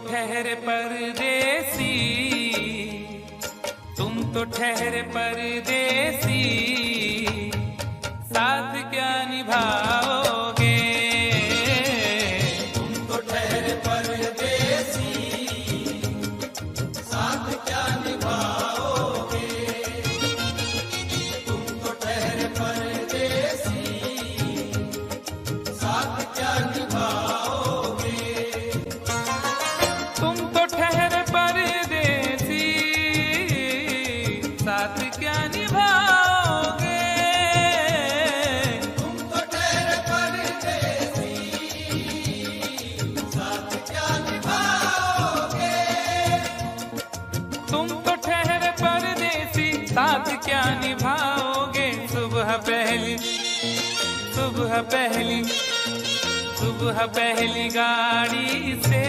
ठहरे परदेसी, तुम तो ठहरे परदेसी, साथ क्या निभाओगे? तुम तो ठहरे परदेसी, साथ क्या निभाओगे? तुम तो ठहरे परदेसी, साथ क्या निभाओगे? तुम तो ठहरे परदेसी, साथ क्या निभाओगे? तुम तो ठहरे परदेसी, साथ क्या निभाओगे? तुम तो ठहरे परदेसी, साथ क्या निभाओगे? सुबह पहली, सुबह पहली, सुबह पहली गाड़ी से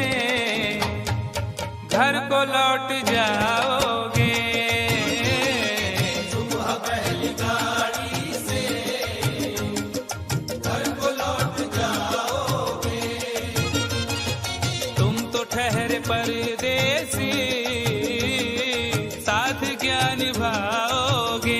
घर को लौट जाओगे। सुबह पहली गाड़ी से घर को लौट जाओगे। तुम तो ठहरे परदेसी, साथ क्या निभाओगे?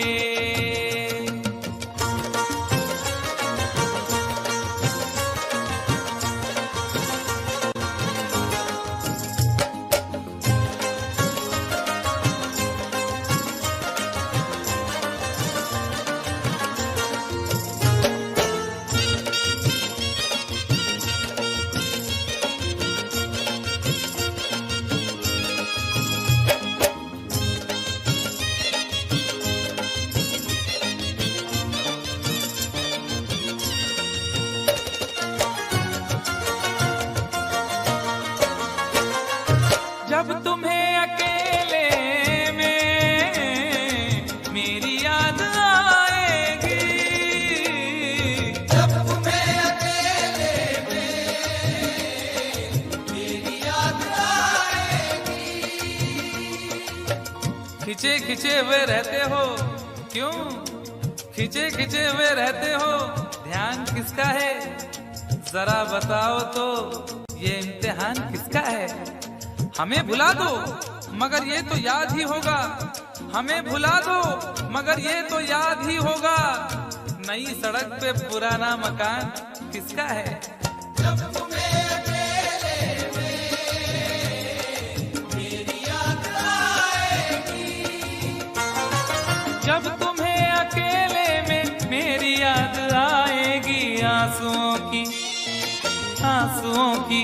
जब तुम्हें अकेले में मेरी याद आएगी, जब तुम्हें अकेले में मेरी याद आएगी। खिंचे खिंचे हुए रहते हो क्यों? खिंचे खिंचे हुए रहते हो, ध्यान किसका है? जरा बताओ तो, ये इम्तिहान किसका है? हमें भुला दो मगर ये तो याद ही होगा, हमें भुला दो मगर ये तो याद ही होगा। नई सड़क पे पुराना मकान किसका है? जब तुम्हें अकेले में मेरी याद आएगी। जब तुम्हें अकेले में मेरी याद आएगी, आंसुओं की, आंसुओं की,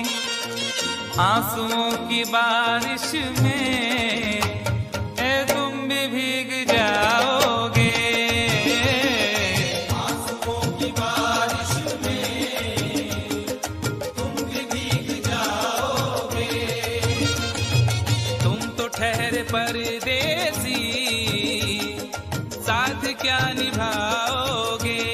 आंसुओं की बारिश में ए तुम भी भीग जाओगे। आंसुओं की बारिश में तुम भी भीग जाओगे। तुम तो ठहरे परदेसी, साथ क्या निभाओगे?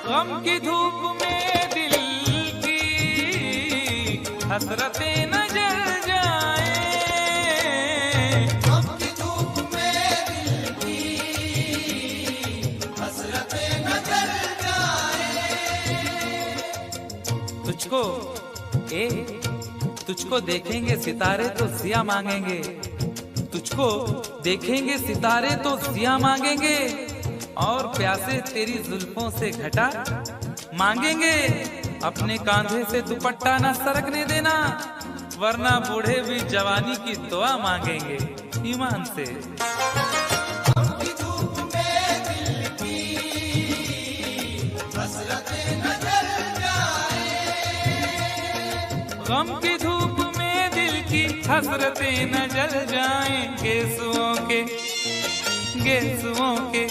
गम की धूप में दिल की हसरतें न जल जाए। गम की धूप में दिल की हसरतें न जल जाए। तुझको तुझको देखेंगे सितारे तो जिया मांगेंगे, तुझको देखेंगे सितारे तो जिया मांगेंगे, और प्यासे तेरी जुल्फों से घटा मांगेंगे। अपने कांधे से दुपट्टा न सरकने देना, वरना बूढ़े भी जवानी की दुआ मांगेंगे ईमान से। गम की धूप में दिल की हसरतें न जल जाए। गम की धूप में दिल की हसरतें न जल जाएं। गेसुओं के, गेसुओं के,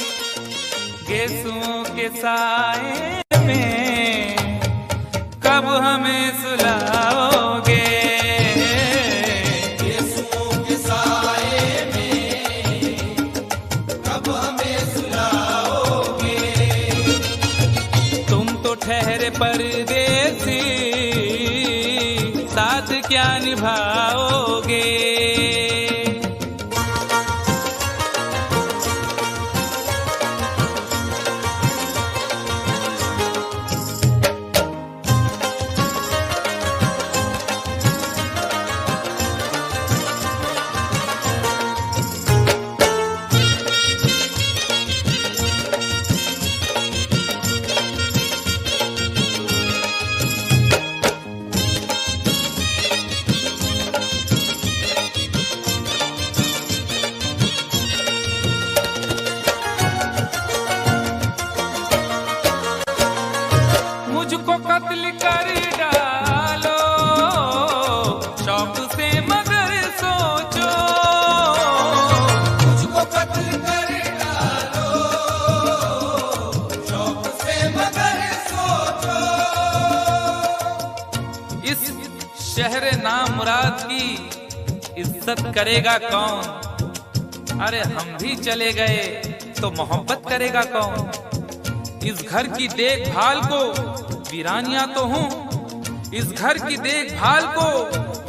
गेसुओं के साए में कब हमें सुलाओगे? गेसुओं के साए में कब हमें सुलाओगे? क्या निभाओगे। मुझको कत्ल कर डालो शौक से मगर सोचो। मुझको कत्ल कर डालो शौक से मगर सोचो। इस शहर नामुराद की इज्जत करेगा कौन। अरे हम भी चले गए तो मोहब्बत करेगा कौन। इस घर की देखभाल को वीरानियां तो हूँ, इस घर की देखभाल को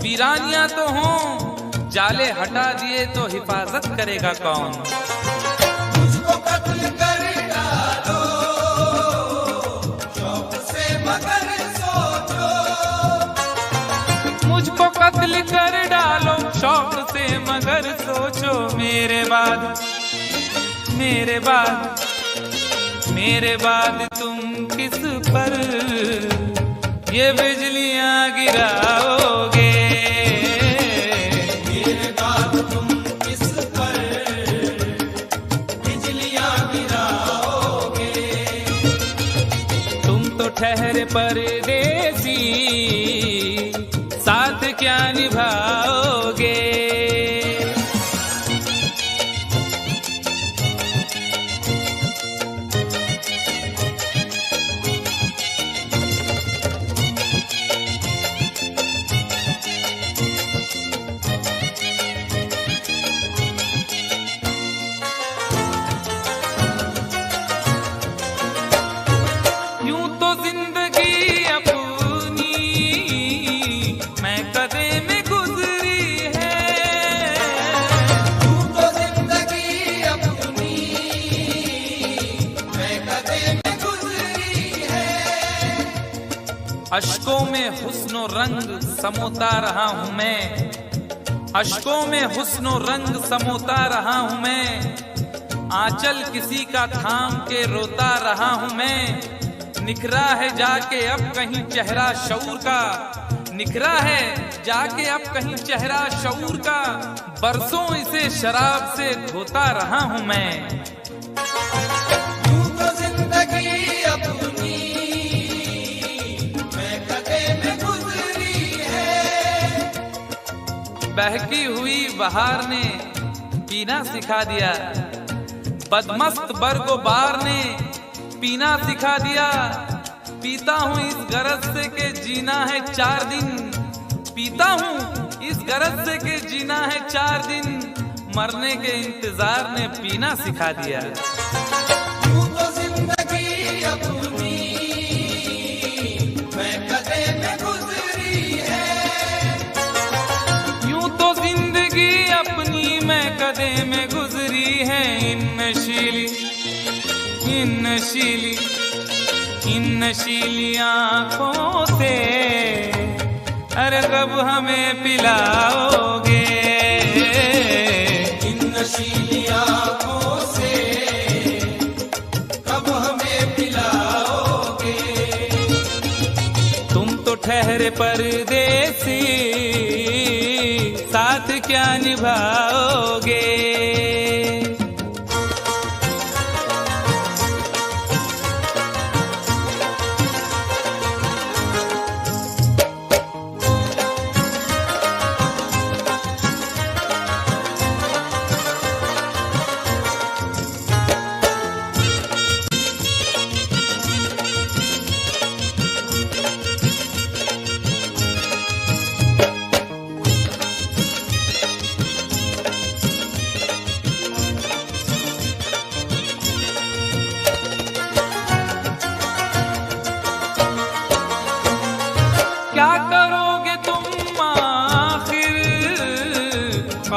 वीरानियां तो हूँ। जाले हटा दिए तो हिफाजत करेगा कौन। मुझको कत्ल कर डालो शौक से मगर सोचो। मुझको कत्ल कर डालो शौक से मगर सोचो। मेरे बाद मेरे बाद मेरे बाद तुम किस पर ये बिजलियां गिराओगे। मेरे बाद तुम किस पर बिजलियां गिराओगे। तुम तो ठहरे परदेसी साथ क्या निभाओगे। अश्कों में हुस्नो रंग समोता रहा हूँ मैं। अश्कों में हुस्नो रंग समोता रहा हूँ मैं। आंचल किसी का थाम के रोता रहा हूँ मैं। निखरा है जाके अब कहीं चेहरा शऊर का। निखरा है जाके अब कहीं चेहरा शऊर का। बरसों इसे शराब से धोता रहा हूँ मैं। यूं तो जिंदगी अपनी बहकी हुई बहार ने पीना सिखा दिया। बदमस्त बरगोबार ने पीना सिखा दिया। पीता हूँ इस गरज से के जीना है 4 दिन। पीता हूँ इस गरज से के जीना है 4 दिन। मरने के इंतजार ने पीना सिखा दिया। यूं तो जिंदगी अपनी मैं कदे में गुजरी है। यूं तो जिंदगी अपनी मैं कदे में गुजरी है। इन नशीली आँखों से अरे कब हमें पिलाओगे। इन नशीली आँखों से कब हमें पिलाओगे। तुम तो ठहरे परदेसी साथ क्या निभाओगे।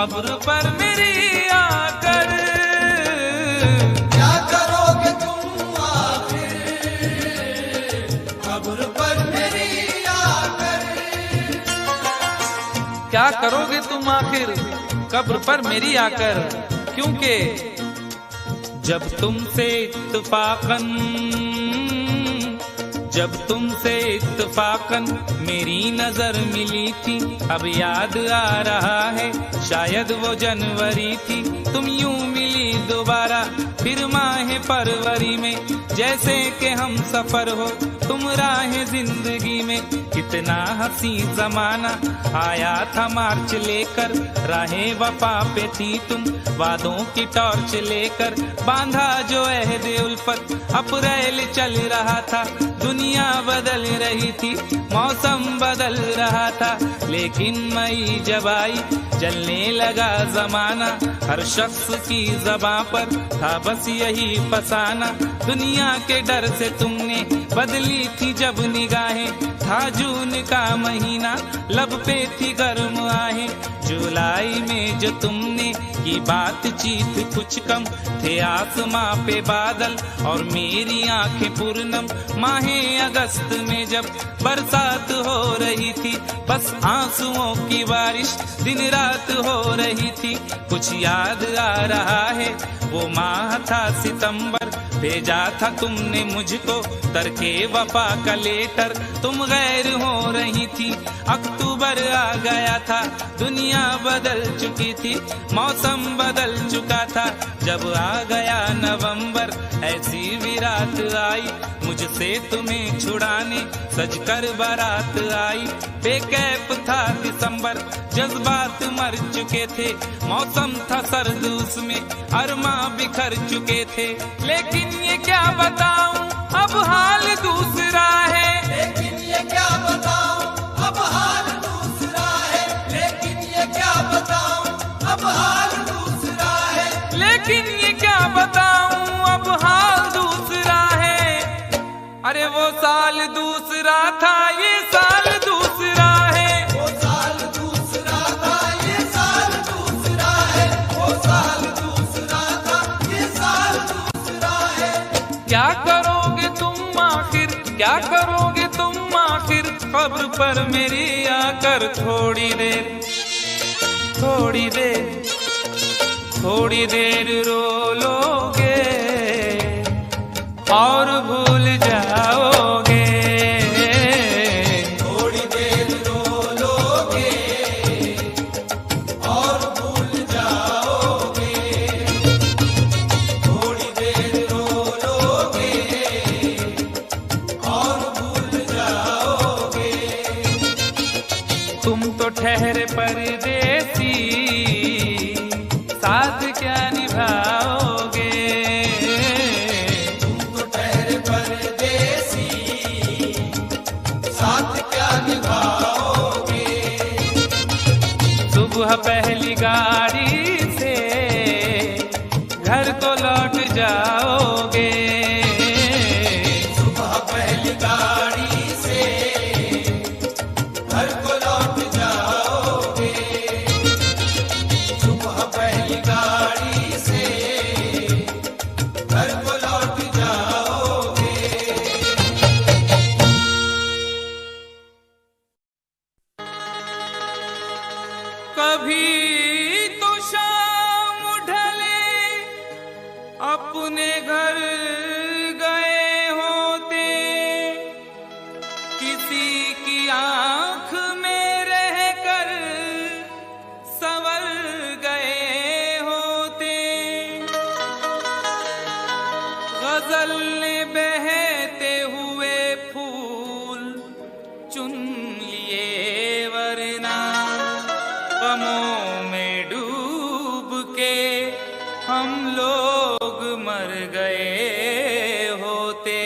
कब्र पर मेरी आकर। क्या करोगे तुम आखिर कब्र पर मेरी आकर। क्या करोगे तुम आखिर कब्र पर मेरी आकर, क्योंकि जब तुमसे इत्तफाकन मेरी नजर मिली थी, अब याद आ रहा है शायद वो जनवरी थी। तुम यूं मिली दोबारा फिर माह फरवरी में, जैसे कि हम सफर हो तुम राह जिंदगी में। कितना हंसी जमाना आया था मार्च लेकर, राहे वफा पे थी तुम वादों की टॉर्च लेकर। बांधा जो अहद उल्फत अप्रैल चल रहा था, दुनिया बदल रही थी मौसम बदल रहा था। लेकिन मई जब आई चलने लगा जमाना, हर शख्स की ज़बां पर था बस यही फसाना। दुनिया के डर से तुमने बदली थी जब निगाहें, था जून का महीना लब पे थी गर्म आहें। जुलाई में जो तुमने की बातचीत कुछ कम थे आसमां पे बादल और मेरी आंखें पूर्णम। माहे अगस्त में जब बरसात हो रही थी, बस आंसुओं की बारिश दिन रात हो रही थी। कुछ याद आ रहा है वो माह था सितंबर, भेजा था तुमने मुझको तरके वफा का लेटर। तुम गैर हो रही थी, अक्टूबर आ गया था, दुनिया बदल चुकी थी, मौसम बदल चुका था। जब आ गया नवंबर ऐसी भी रात आई, मुझसे तुम्हें छुड़ाने सजकर बारात आई। बेकैफ था दिसंबर, जज्बात मर चुके थे, मौसम था सर्द उसमें अरमा बिखर चुके थे। लेकिन ये क्या बताऊं अब हाल दूसरा है, लेकिन ये क्या बताऊं अब हाल दूसरा है। लेकिन ये क्या बताऊं अब हाल दूसरा है। लेकिन ये क्या बताऊं अब हाल दूसरा है। अरे वो साल दूसरा था ये साल दूसरा है। वो साल दूसरा था ये साल दूसरा है। वो साल दूसरा था ये साल दूसरा है। क्या करोगे तुम आखिर, क्या करोगे तुम आखिर कब्र पर मेरी आकर। थोड़ी देर थोड़ी देर थोड़ी देर रो लोगे और भूल जाओगे। थोड़ी देर रो लोगे और भूल जाओगे। थोड़ी देर रो लोगे और भूल जाओगे। तुम तो ठहरे परदेसी, साथ क्या निभाओगे। तुम तो ठहरे परदेसी, साथ क्या निभाओगे। सुबह पहली गाड़ी से घर को लौट जाओगे। सुबह पहली गाड़ी से घर को लौट जाओगे। सुबह पहली गाड़ी से घर को लौट जाओगे। कभी तो शाम ढले अपने घर गए होते, किसी की आंख में रहकर संवर गए होते। गजल ने बहते हुए फूल चुन लिए, वरना गमों में डूब के हम लोग मर गए होते।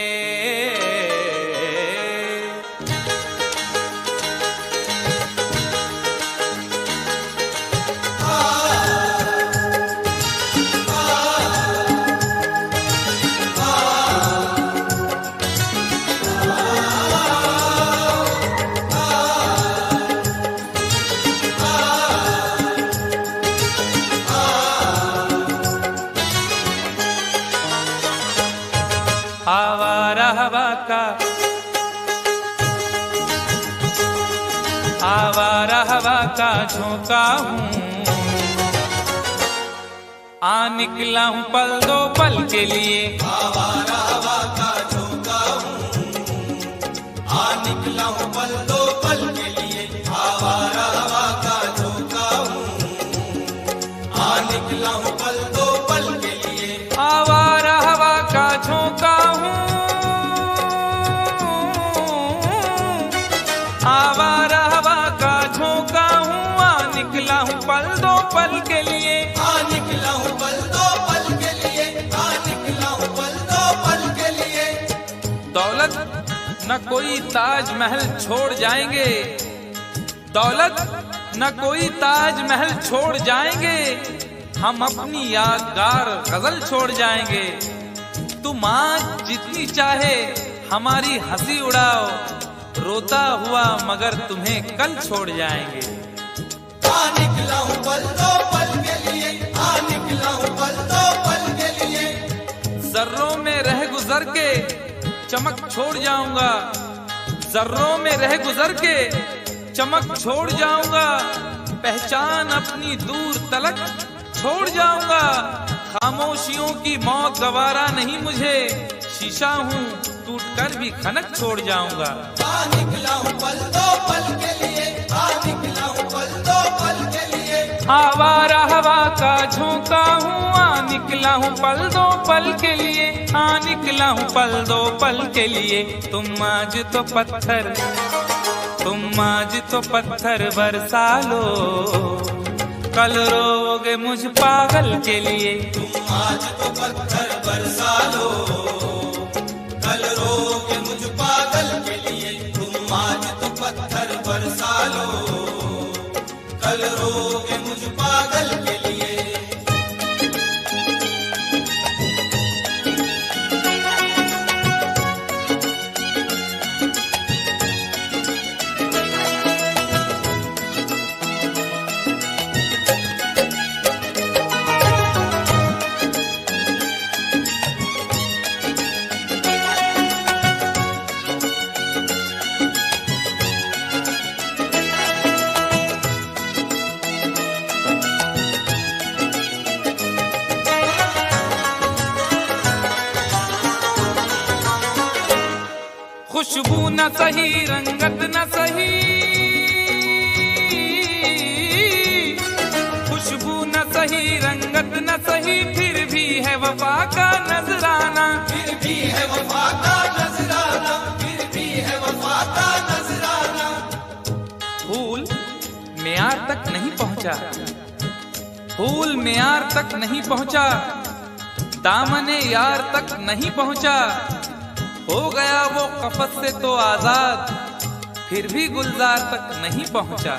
आवारा हवा का, आवारा हवा का झोंका हूँ, आ निकला हूँ पल दो पल के लिए। आवारा हवा का झोंका हूँ, आ निकला हूँ पल दो पल के लिए। आवारा हवा का झोंका हूँ, आ निकला हूँ पल दो पल के लिए। आवारा हवा का झोंका हूँ, आवारा हवा का झोंका हूँ, आ निकला हूँ पल दो पल के लिए। आ निकला हूँ पल दो पल के लिए, आ निकला हूँ पल दो पल के लिए। दौलत न कोई ताजमहल छोड़ जाएंगे, दौलत न कोई ताजमहल छोड़ जाएंगे, हम अपनी यादगार गजल छोड़ जाएंगे। तुम आज जितनी चाहे हमारी हंसी उड़ाओ, रोता हुआ मगर तुम्हें कल छोड़ जाएंगे। आ निकला हूँ पल दो पल के लिए, आ निकला हूँ पल दो पल के लिए। जर्रों में रह गुजर के चमक छोड़ जाऊंगा, जर्रों में रह गुजर के चमक छोड़ जाऊंगा, पहचान अपनी दूर तलक छोड़ जाऊंगा। खामोशियों की मौत गवारा नहीं मुझे, शीशा हूँ टूट कर भी खनक छोड़ जाऊंगा। आ निकला हूँ पल दो पल के लिए, आ निकला हूँ पल दो पल के लिए। आवारा हवा का झोंका हूँ, आ निकला हूँ पल दो पल के लिए, आ निकला हूँ पल दो पल के लिए। तुम आज तो पत्थर, तुम आज तो पत्थर बरसा लो, कल रोगे मुझ पागल के लिए। तुम आज तो पत्थर बरसा लो, कल रोगे मुझ पागल के लिए। तुम आज तो पत्थर बरसा लो, कल रोगे मुझ पागल के लिए। खुशबू न सही, रंगत न सही, खुशबू न सही, रंगत न सही, फिर भी है वफा का नजराना। फिर भी है वफा का नजराना, फिर भी है वफा का नजराना। फूल मेयार तक नहीं पहुंचा, फूल मेयार तक नहीं पहुंचा, दामने यार तक नहीं पहुंचा, हो गया वो कफस से तो आजाद, फिर भी गुलजार तक नहीं पहुंचा।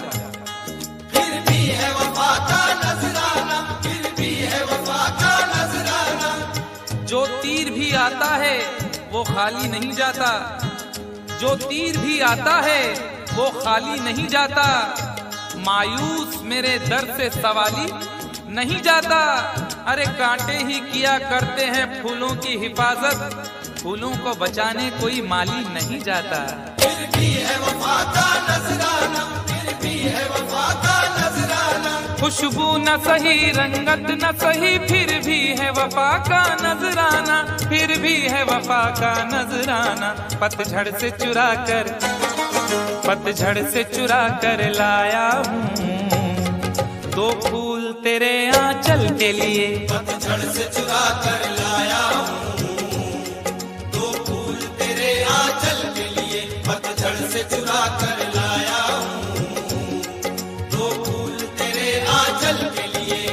फिर भी है वफा का नजराना, फिर भी है वफा का नजराना। जो तीर भी आता है वो खाली नहीं जाता, जो तीर भी आता है वो खाली नहीं जाता, मायूस मेरे दर्द से सवाली नहीं जाता। अरे कांटे ही किया करते हैं फूलों की हिफाजत, फूलों को बचाने कोई माली नहीं जाता। फिर भी है वफा का नजराना, फिर भी है वफा का नजराना। खुशबू न सही, रंगत न सही, फिर भी है वफा का नजराना, फिर भी है वफा का नजराना। पतझड़ से चुरा कर, पतझड़ से चुरा कर लाया हूँ दो फूल तेरे आंचल के लिए। पतझड़ से चुरा कर लाया हूँ दो फूल तेरे आंचल के लिए। पतझड़ से चुरा कर लाया हूँ दो फूल तेरे आंचल के लिए।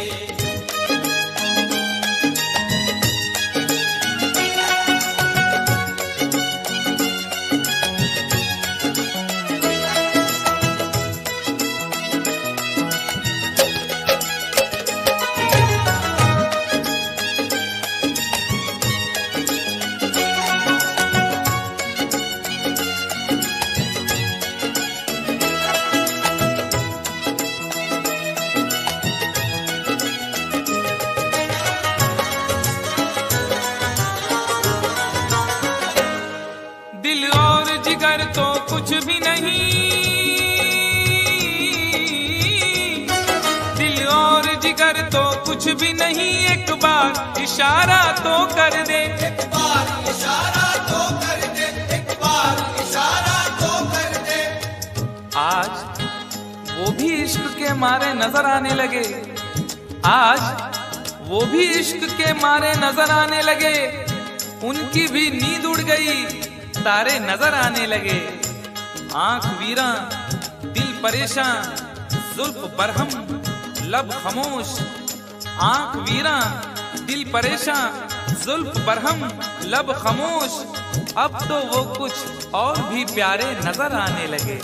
जिगर तो कुछ भी नहीं, दिल और जिगर तो कुछ भी नहीं, एक बार इशारा तो कर दे, एक बार इशारा तो कर दे, एक बार इशारा तो कर दे। आज वो भी इश्क के मारे नजर आने लगे, आज वो भी इश्क के मारे नजर आने लगे, उनकी भी नींद उड़ गई, तारे नजर आने लगे। आंख वीरा दिल परेशान, जुल्फ बरहम लब खामोश, आंख वीरा दिल परेशान, जुल्फ बरहम लब खामोश, अब तो वो कुछ और भी प्यारे नजर आने लगे।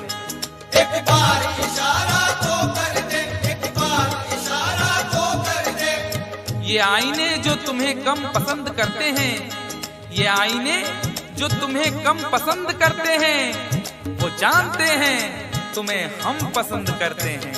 एक बार इशारा तो कर दे, एक बार इशारा तो कर दे। ये आईने जो तुम्हें कम पसंद करते हैं, ये आईने जो तुम्हें कम पसंद करते हैं, वो जानते हैं तुम्हें हम पसंद करते हैं।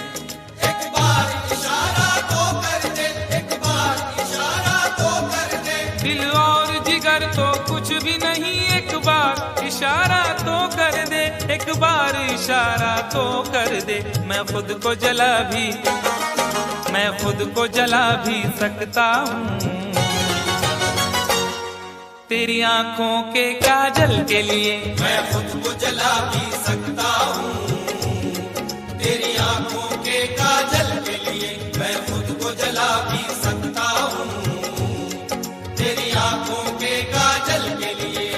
एक बार इशारा तो कर दे, एक बार इशारा तो कर दे। दिल और जिगर तो कुछ भी नहीं, एक बार इशारा तो कर दे, एक बार इशारा तो कर दे। मैं खुद को जला भी, मैं खुद को जला भी सकता हूँ तेरी आंखों के काजल के लिए, मैं खुद को जला भी सकता हूँ तेरी आंखों के काजल के लिए, मैं खुद को जला भी सकता हूँ तेरी आंखों के काजल के लिए।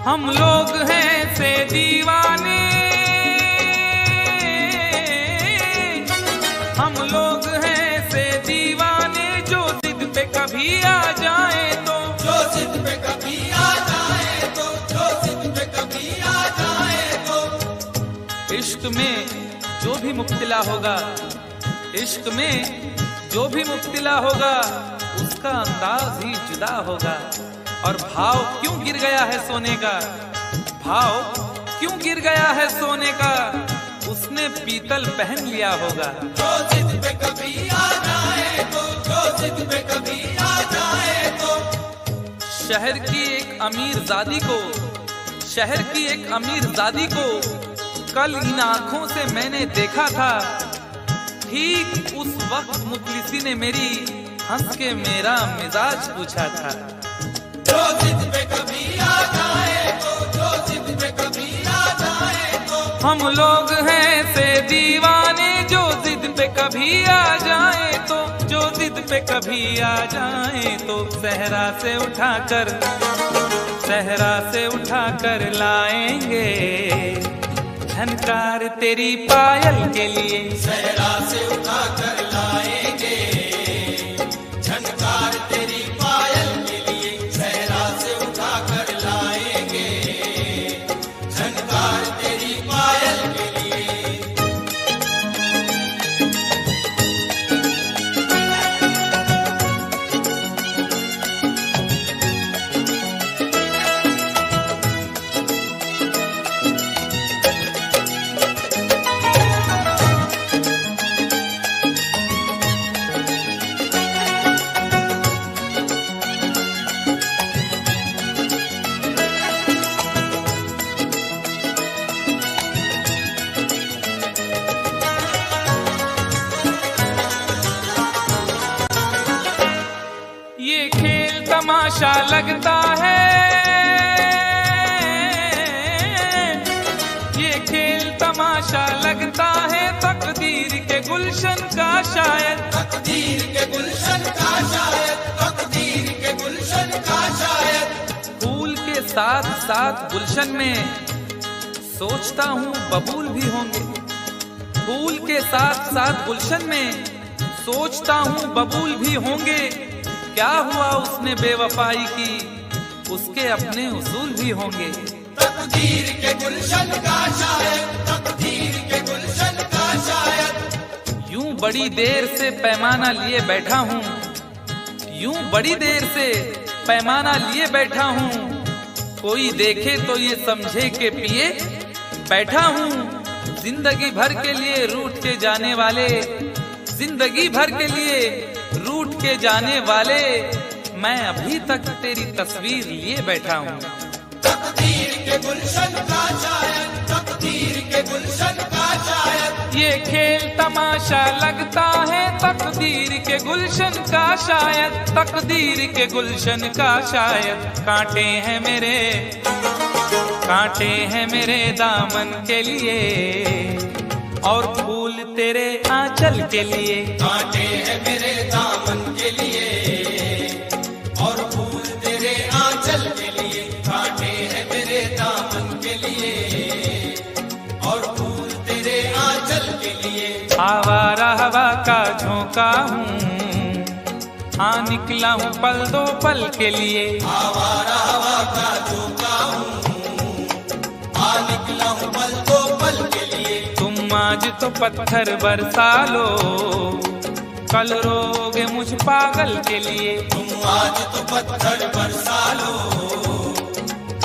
हम लोग हैं से दीवाने, हम लोग हैं से दीवाने, जो जिद पे कभी आ जाए तो, जो जिद पे कभी आ जाए तो, जो जिद पे कभी आ जाए तो। इश्क में जो भी मुब्तिला होगा, इश्क में जो भी मुब्तिला होगा, उसका अंदाज ही जुदा होगा। और भाव क्यों गिर गया है सोने का, भाव क्यों गिर गया है सोने का, उसने पीतल पहन लिया होगा। जो जिद पे कभी आ जाए तो, जो जिद पे कभी आ जाए तो। शहर की एक अमीर जादी को, शहर की एक अमीर जादी को कल इन आंखों से मैंने देखा था, ठीक उस वक्त मुफलिसी ने मेरी हंस के मेरा मिजाज पूछा था। जो जिद पे कभी आ जाए तो, जो जिद पे कभी आ जाए तो। हम लोग हैं से दीवाने, जो जिद पे कभी आ जाए तो, जो जिद पे कभी आ जाए तो। सहरा से उठाकर, सहरा से उठाकर लाएंगे झनकार तेरी पायल के लिए, सहरा से उठाकर लाएंगे झनकार तेरी पायल के लिए, सहरा से उठाकर लाएंगे झनकार तेरी पायल के लिए। तमाशा लगता है, ये खेल तमाशा लगता है, तकदीर के गुलशन का शायद, तकदीर के गुलशन का शायद, तकदीर के गुलशन का शायद। फूल के साथ साथ गुलशन में सोचता हूँ बबूल भी होंगे, फूल के साथ साथ गुलशन में सोचता हूँ बबूल भी होंगे। क्या हुआ उसने बेवफाई की, उसके अपने उसूल भी होंगे। तकदीर के गुलशन का शायद, बड़ी देर से पैमाना लिए बैठा हूँ, यूं बड़ी देर से पैमाना लिए बैठा हूँ, कोई देखे तो ये समझे के पिए बैठा हूँ। जिंदगी भर के लिए रूठ के जाने वाले, जिंदगी भर के लिए रूठ के जाने वाले, मैं अभी तक तेरी तस्वीर लिए बैठा हूँ। तकदीर के गुलशन का शायद, तकदीर के गुलशन का शायद, ये खेल तमाशा लगता है तकदीर के गुलशन का शायद, तकदीर के गुलशन का शायद। कांटे हैं मेरे, कांटे हैं मेरे दामन के लिए, और फूल तेरे आंचल के लिए। कांटे हैं मेरे दामन के लिए, और फूल तेरे आंचल के लिए। कांटे हैं मेरे दामन के लिए, और फूल तेरे आंचल के लिए। आवारा हवा का झोंका हूँ, हाँ निकला हूँ पल दो पल के लिए। आवारा हवा का झोंका हूँ, हाँ निकला हूँ पल दो पल के लिए। तुम आज तो पत्थर बरसा लो, कल रोगे मुझ पागल के लिए। तुम आज तो पत्थर बरसा लो,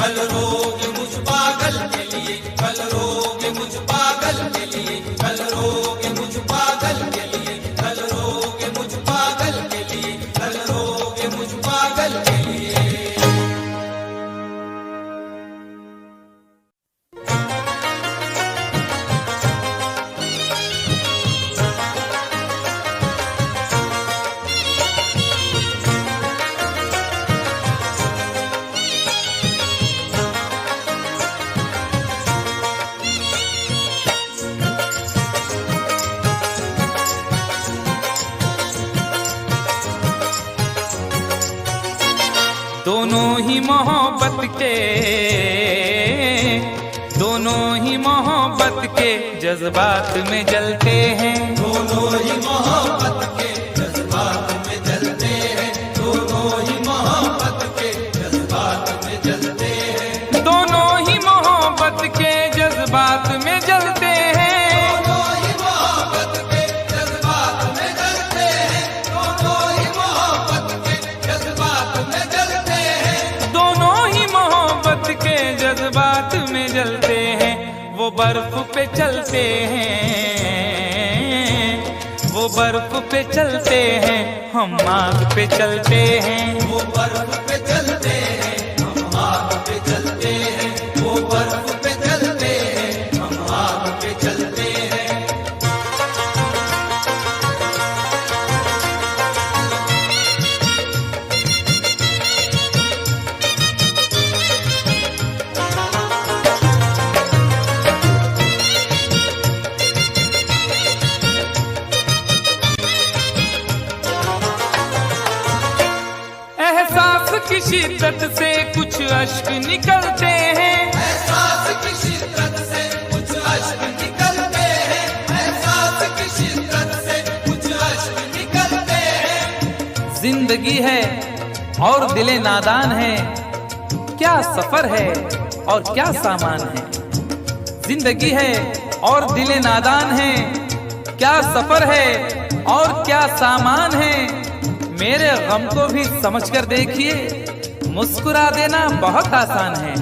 कल रोगे मुझ पागल के लिए। कल रोगे मुझ पागल के लिए, कल रोगे मुझ पागल के लिए, कल रोगे मुझ पागल के लिए, कल रोगे मुझ पागल के लिए। दोनों ही मोहब्बत के, दोनों ही मोहब्बत के जज्बात में जलते हैं। दोनों ही मोहब्बत के जज्बात में जलते हैं, दोनों ही मोहब्बत के जज्बात में जलते हैं। दोनों ही मोहब्बत के जज्बात में जलते हैं। दोनों ही मोहब्बत के जज्बात में जलते हैं, दोनों ही मोहब्बत के जज्बात में जलते हैं। दोनों ही मोहब्बत के जज्बात में जलते हैं। वो बर्फ पे चलते हैं, वो बर्फ पे चलते हैं, हम आग पे चलते हैं। वो बर्फ पे चलते हैं, हम आग पे चलते हैं। वो बर्फ पे चलते हैं, हम आग पे चलते हैं। एहसास की शिद्दत से कुछ अश्क निकलते हैं। एहसास की शिद्दत से कुछ अश्क निकलते हैं, एहसास की शिद्दत से कुछ अश्क निकलते हैं। जिंदगी है और दिले नादान है, क्या सफर है और क्या सामान है। जिंदगी है और दिले नादान है, क्या सफर है और क्या सामान है। मेरे गम को भी समझकर देखिए, मुस्कुरा देना बहुत आसान है।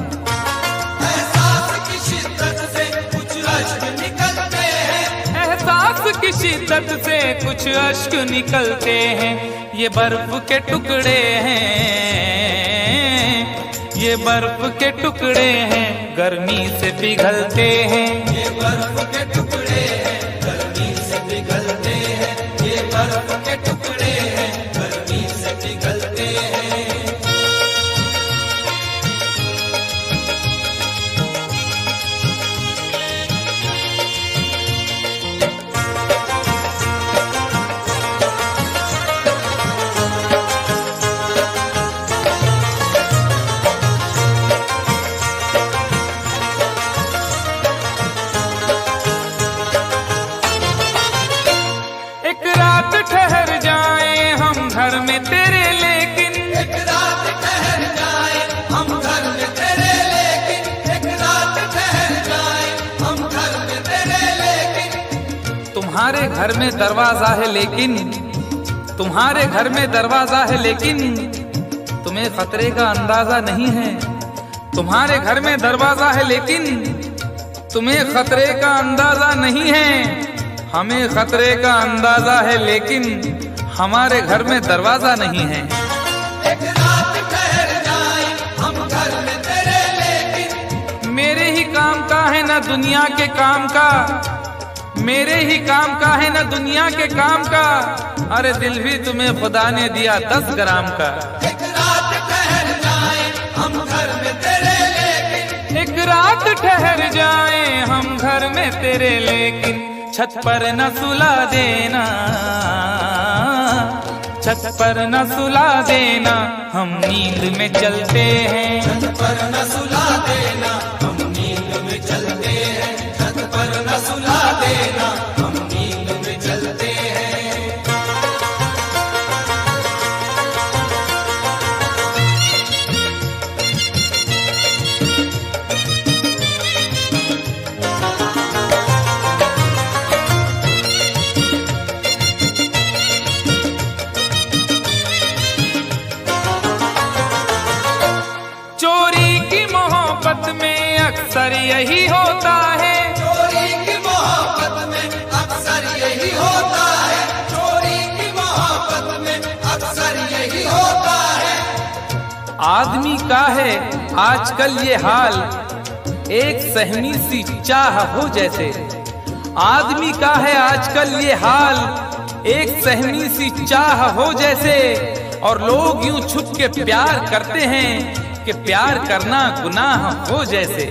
एहसास की शिद्दत से कुछ अश्क निकलते हैं, एहसास की शिद्दत से कुछ अश्क निकलते हैं। ये बर्फ के टुकड़े हैं, ये बर्फ के टुकड़े हैं, गर्मी से पिघलते हैं। ये बर्फ के टुकड़े हैं, गर्मी से पिघलते हैं। ये बर्फ के टुकड़े हैं, गर्मी से पिघलते हैं। तुम्हारे घर में दरवाजा है लेकिन, तुम्हारे घर में दरवाजा है लेकिन तुम्हें खतरे का अंदाजा नहीं है। तुम्हारे घर में दरवाजा है लेकिन तुम्हें खतरे का अंदाजा नहीं है। हमें खतरे का अंदाजा है लेकिन हमारे घर में दरवाजा नहीं है। एक रात ठहर जाए हम घर में तेरे, लेकिन मेरे ही काम का है ना दुनिया के काम का, मेरे ही काम का है ना दुनिया के काम का। अरे दिल भी तुम्हें खुदा ने दिया 10 ग्राम का। एक रात ठहर जाए हम घर में तेरे, लेकिन एक रात ठहर जाए हम घर में तेरे, लेकिन छत पर न सुला देना, छत पर न सुला देना, हम नींद में चलते हैं। छत पर न सुला देना, हम नींद में चलते हैं। छत पर न सुला देना, हम नींद में चलते हैं। चोरी की मोहब्बत में अक्सर यही होता है, चोरी की मोहब्बत में अक्सर यही होता है। चोरी की मोहब्बत में अक्सर यही होता है। आदमी का है आजकल ये हाल, एक सहमी सी चाह हो जैसे। आदमी का है आजकल ये हाल, एक सहमी सी चाह हो जैसे। और लोग यूं छुप के प्यार करते हैं कि प्यार करना गुनाह हो जैसे।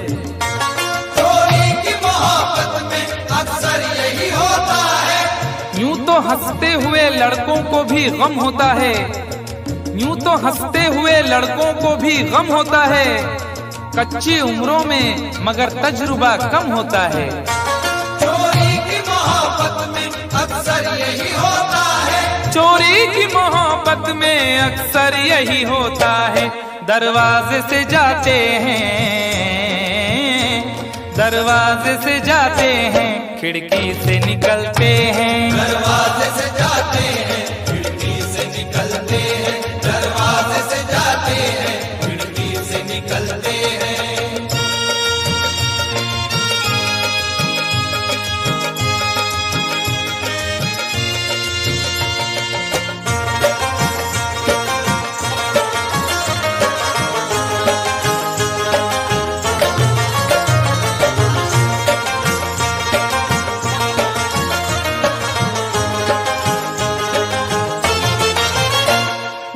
चोरी की मोहब्बत में अक्सर यही होता है। यूं तो हंसते हुए लड़कों को भी गम होता है, यूं तो हंसते हुए लड़कों को भी गम होता है। कच्ची उम्रों में मगर तजुर्बा कम होता है। चोरी की मोहब्बत में अक्सर यही होता है। चोरी की मोहब्बत में अक्सर यही होता है। दरवाजे से जाते हैं, दरवाजे से जाते हैं, खिड़की से निकलते हैं। दरवाजे से जाते हैं, खिड़की से निकलते हैं। दरवाजे से जाते हैं, खिड़की से निकलते हैं।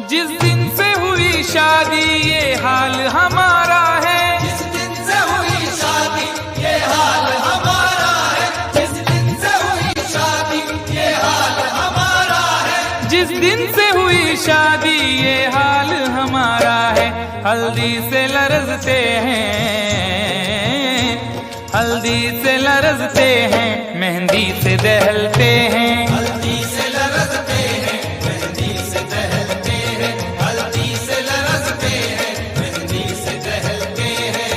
जिस दिन से हुई शादी ये हाल हमारा है, जिस दिन से हुई शादी ये हाल हमारा है। जिस दिन से हुई शादी ये हाल हमारा है। जिस दिन से हुई शादी ये हाल हमारा है। हल्दी से लरजते हैं, हल्दी से लरजते हैं, मेहंदी से दहलते हैं। हल्दी से लरजते हैं, मेहंदी से दहलते हैं। हल्दी से लरजते हैं, मेहंदी से दहलते हैं।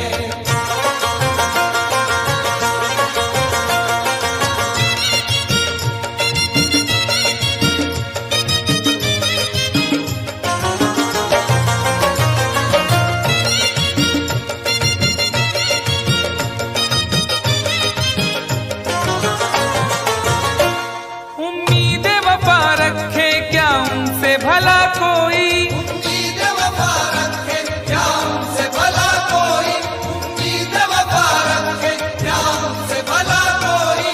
उम्मीद वफा रखे क्या उनसे भला कोई, उम्मीद वफा रखे क्या उनसे भला कोई। उम्मीद वफा रखे क्या उनसे भला कोई।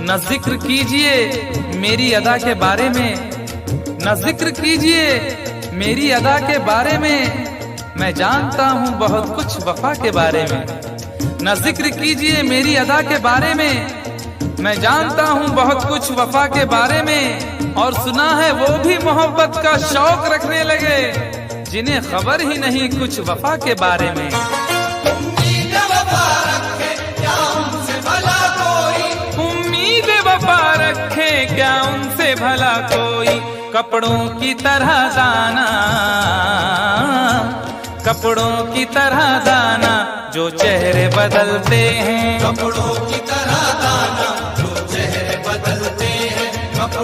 न जिक्र कीजिए मेरी अदा के बारे में, न जिक्र कीजिए मेरी अदा के बारे में। मैं जानता हूँ बहुत कुछ वफा के बारे में। न जिक्र कीजिए मेरी अदा के बारे में, मैं जानता हूँ बहुत कुछ वफा के बारे में। और सुना है वो भी मोहब्बत का शौक रखने लगे जिन्हें खबर ही नहीं कुछ वफा के बारे में। उम्मीद वफा रखे क्या उनसे भला कोई। उम्मीद वफा रखे क्या उनसे भला कोई। कपड़ों की तरह दाना, कपड़ों की तरह दाना, जो चेहरे बदलते हैं। कपड़ों की तरह दाना, जो चेहरे बदलते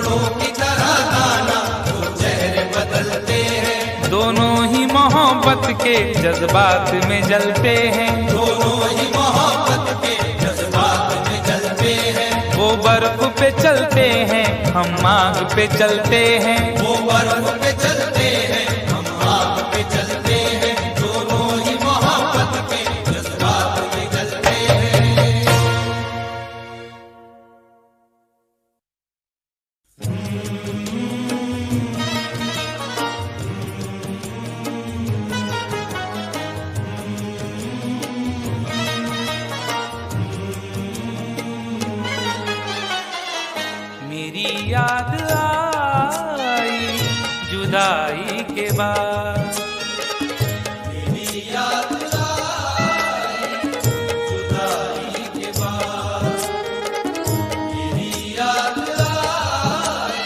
फूलों की तरह गाना जो चेहरे बदलते हैं। दोनों ही मोहब्बत के जज्बात में जलते हैं। दोनों ही मोहब्बत के जज्बात में जलते हैं। वो बर्फ पे चलते हैं, हम आग पे चलते हैं। वो बर्फ पे चलते हैं, हम आग पे चलते हैं। दोनों ही मोहब्बत के जज्बात में जलते हैं। मेरी याद आई जुदाई के बाद, मेरी याद आई जुदाई के बाद। मेरी याद आई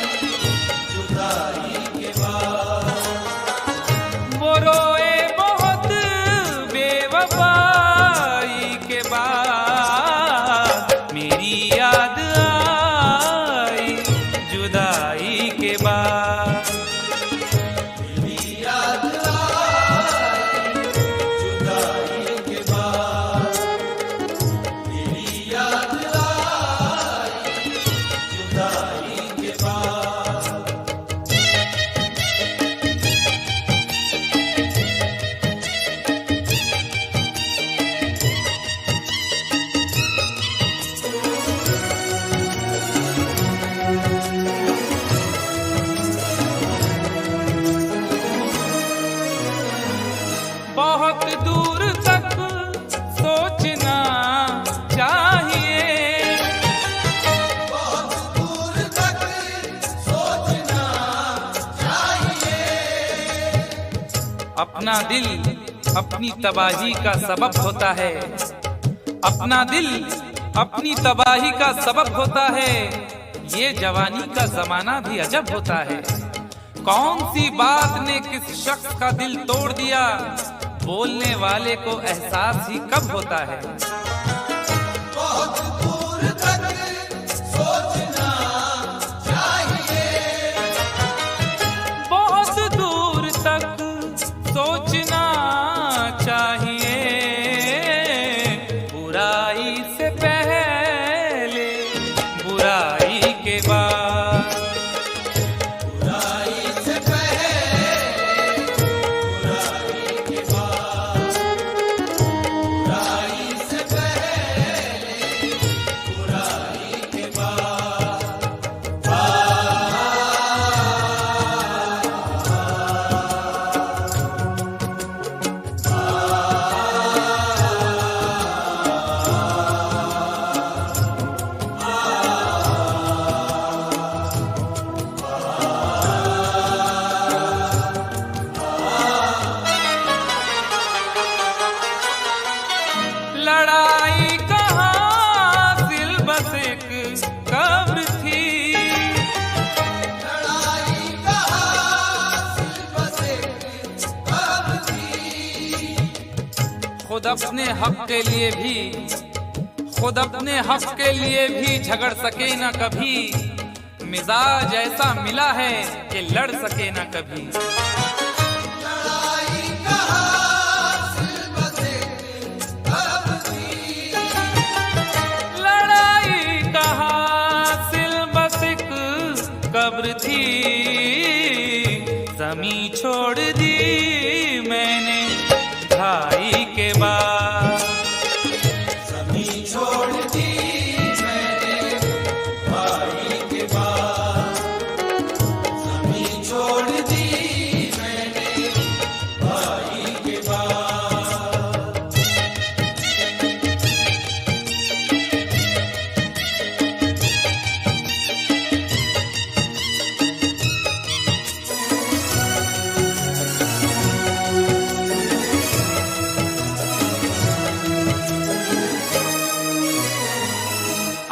जुदाई के बाद। वो रोए बहुत बेवफाई के बाद। मेरी याद आई जुदाई के बाद। मेरी याद आई जुदाई के बाद। मेरी याद आई जुदाई के बाद। बहुत दूर तक सोचना चाहिए। बहुत दूर तक सोचना चाहिए। अपना दिल अपनी तबाही का सबब होता है। अपना दिल अपनी तबाही का सबब होता है। ये जवानी का जमाना भी अजब होता है। कौन सी बात ने किस शख्स का दिल तोड़ दिया, बोलने वाले को एहसास ही कब होता है। बहुत दूर तक सोचना चाहिए। बहुत दूर तक सोचना चाहिए। बुराई से पहले बुराई के बाद। बुराई से पहले बुराई के बाद। बुराई से पहले बुराई के बाद। लड़ाई कहाँ दिल बस एक कब्र थी। लड़ाई कहाँ सिर्फ बस एक कब्र थी। खुद अपने हक के लिए भी, खुद अपने हक के लिए भी झगड़ सके ना कभी। मिजाज ऐसा मिला है कि लड़ सके ना कभी। लड़ाई कहाँ सिर्फ बस एक कब्र थी। लड़ाई कहाँ सिल बस एक कब्र थी। जमी छोड़ दी मैंने भाई के बाद। जमीन छोड़ दी मैंने भाई के बाद। जमीन छोड़ दी मैंने भाई के बाद।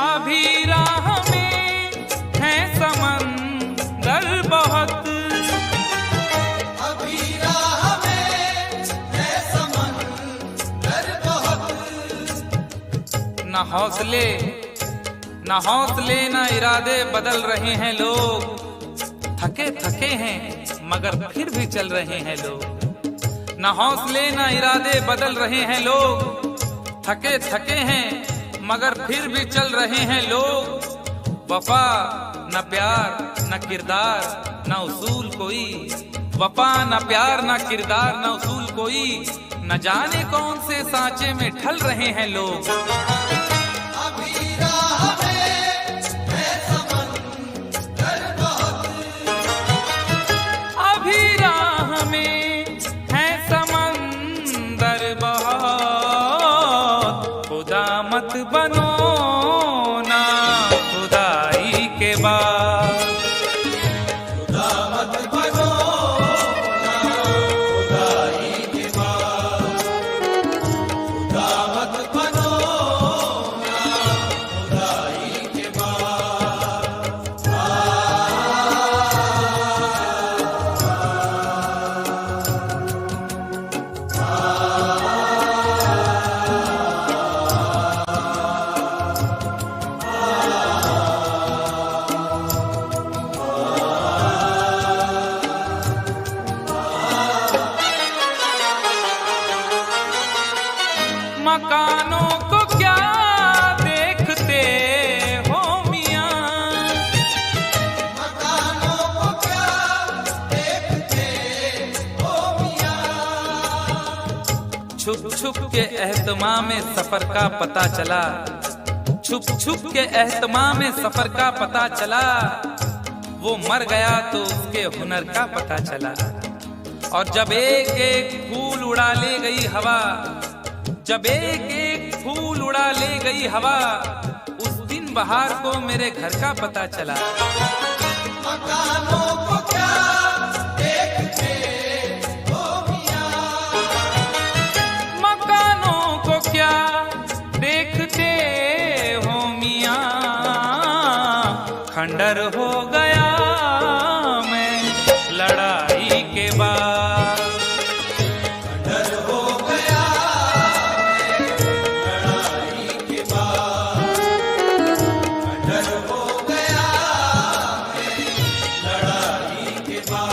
अभी राह में है समंदर बहुत। अभी राह में है समंदर बहुत। न हौसले न हौसले न इरादे बदल रहे हैं लोग, थके थके हैं मगर फिर भी चल रहे हैं लोग। न हौसले न इरादे बदल रहे हैं लोग, थके थके हैं मगर फिर भी चल रहे हैं लोग। वफा न प्यार न किरदार न उसूल कोई, वफा न प्यार न किरदार न उसूल कोई, न जाने कौन से सांचे में ढल रहे हैं लोग। अभी राह में है समंदर बहुत, अभी राह में है समंदर बहुत, खुदा मत बनो ना खुदाई के बाद। खुदा मत बनो ना खुदाई के बाद, खुदा मत बनो ना खुदाई के बाद। मकानों को क्या देखते हो मियां, मकानों को क्या देखते हो मियां, छुप छुप के एहतमाम में सफर का पता चला, छुप छुप के एहतमाम में सफर का पता चला। वो मर गया तो उसके हुनर का पता चला। और जब एक एक फूल उड़ा ले गई हवा, जब एक एक फूल उड़ा ले गई हवा, उस दिन बहार को मेरे घर का पता चला। मकानों को क्या देखते हो मियां, मकानों को क्या देखते हो मियां, खंडर हो गया मैं लड़ाई के बाद। डर हो गया मैं लड़ाई के बाद, डर हो गया मैं लड़ाई के बाद।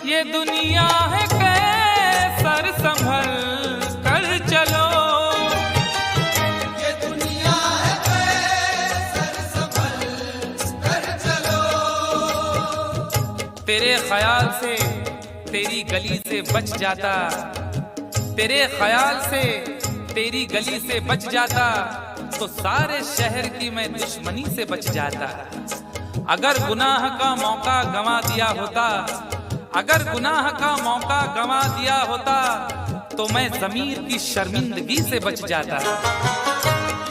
ये दुनिया है कैसर संभल कर चलो, ये दुनिया है कैसर संभल कर चलो, तेरे ख्याल से तेरी गली से बच जाता, तेरे ख्याल से तेरी गली से बच जाता, तो सारे शहर की मैं दुश्मनी से बच जाता। अगर गुनाह का मौका गंवा दिया होता, अगर गुनाह का मौका गंवा दिया होता, तो मैं ज़मीर की शर्मिंदगी से बच जाता।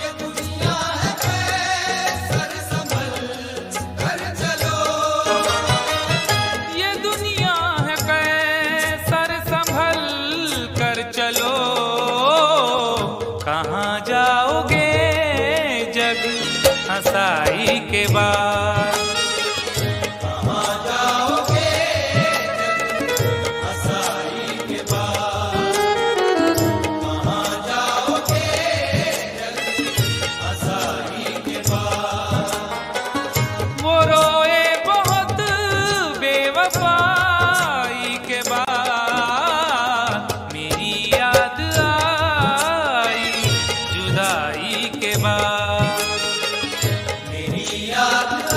ये दुनिया है कैसर संभल कर चलो, ये दुनिया है कैसर संभल कर चलो, कहाँ जाओगे जग हंसाई के बाद। कहाँ जाओगे हंसाई के बाद, कहाँ जाओगे हंसाई के बाद। वो रोए बहुत बेवफाई के बाद, मेरी याद आई जुदाई के बाद। मेरी याद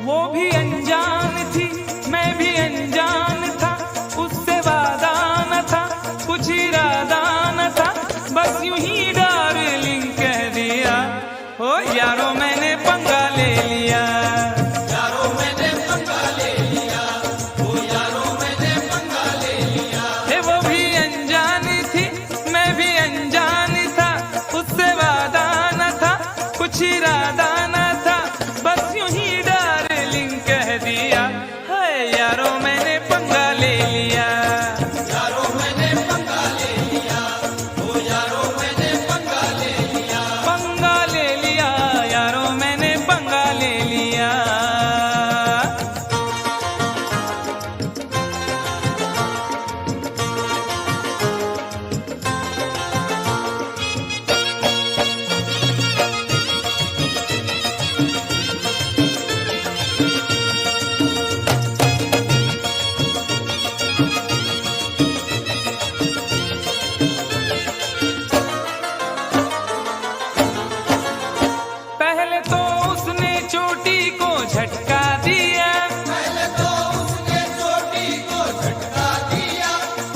वो भी अनजान थी, मैं भी अनजान था, उससे वादा न था, कुछ इरादा न था, बस यूं ही डार्लिंग कह दिया। ओ यारो मैंने पंगा ले लिया, यारो मैंने पंगा ले लिया, ओ यारो मैंने पंगा ले लिया। वो भी अनजान थी, मैं भी अनजान था, उससे वादा न था, कुछ इरादा न था, बस यूं ही डार्लिंग कह दिया। है यारो मैंने पंगा ले लिया, यारो मैंने पंगा ले लिया, ओ यारो मैंने पंगा ले लिया। पंगा ले लिया, यारो मैंने पंगा ले लिया। पहले तो उसने चोटी को झटका दिया, पहले तो उसने चोटी को झटका दिया,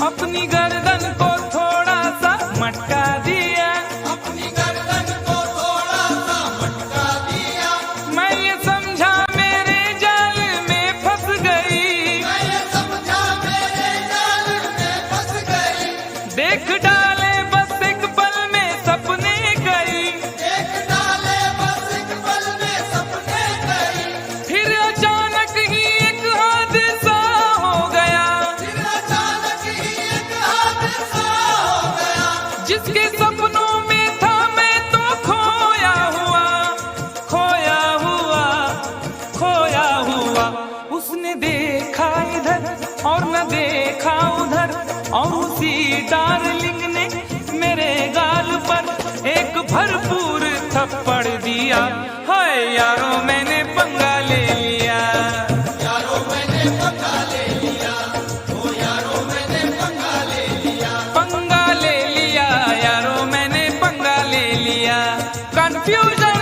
अपनी गर्दन को थोड़ा सा मटका दिया, अपनी गर्दन को थोड़ा सा मटका दिया। मैं ये समझा मेरे जाल में फंस गई, मैं ये समझा मेरे जाल में फंस गई। देख डाले बस एक पल में सपने गई, एक डाले बस एक पल में सपने गई। फिर अचानक ही एक हादसा हो गया, फिर अचानक ही एक हादसा हो गया। जिसके सपनों में था मैं तो खोया हुआ, खोया हुआ, खोया हुआ। उसने देखा इधर और न देखा उधर, और उसी डार्लिंग ने मेरे गाल पर एक भरपूर थप्पड़ दिया। हाय यारो मैंने पंगा ले लिया, यारो मैंने पंगा ले लिया, ओ यारो मैंने पंगा ले लिया। पंगा ले लिया, यारो मैंने पंगा ले लिया। कंफ्यूजन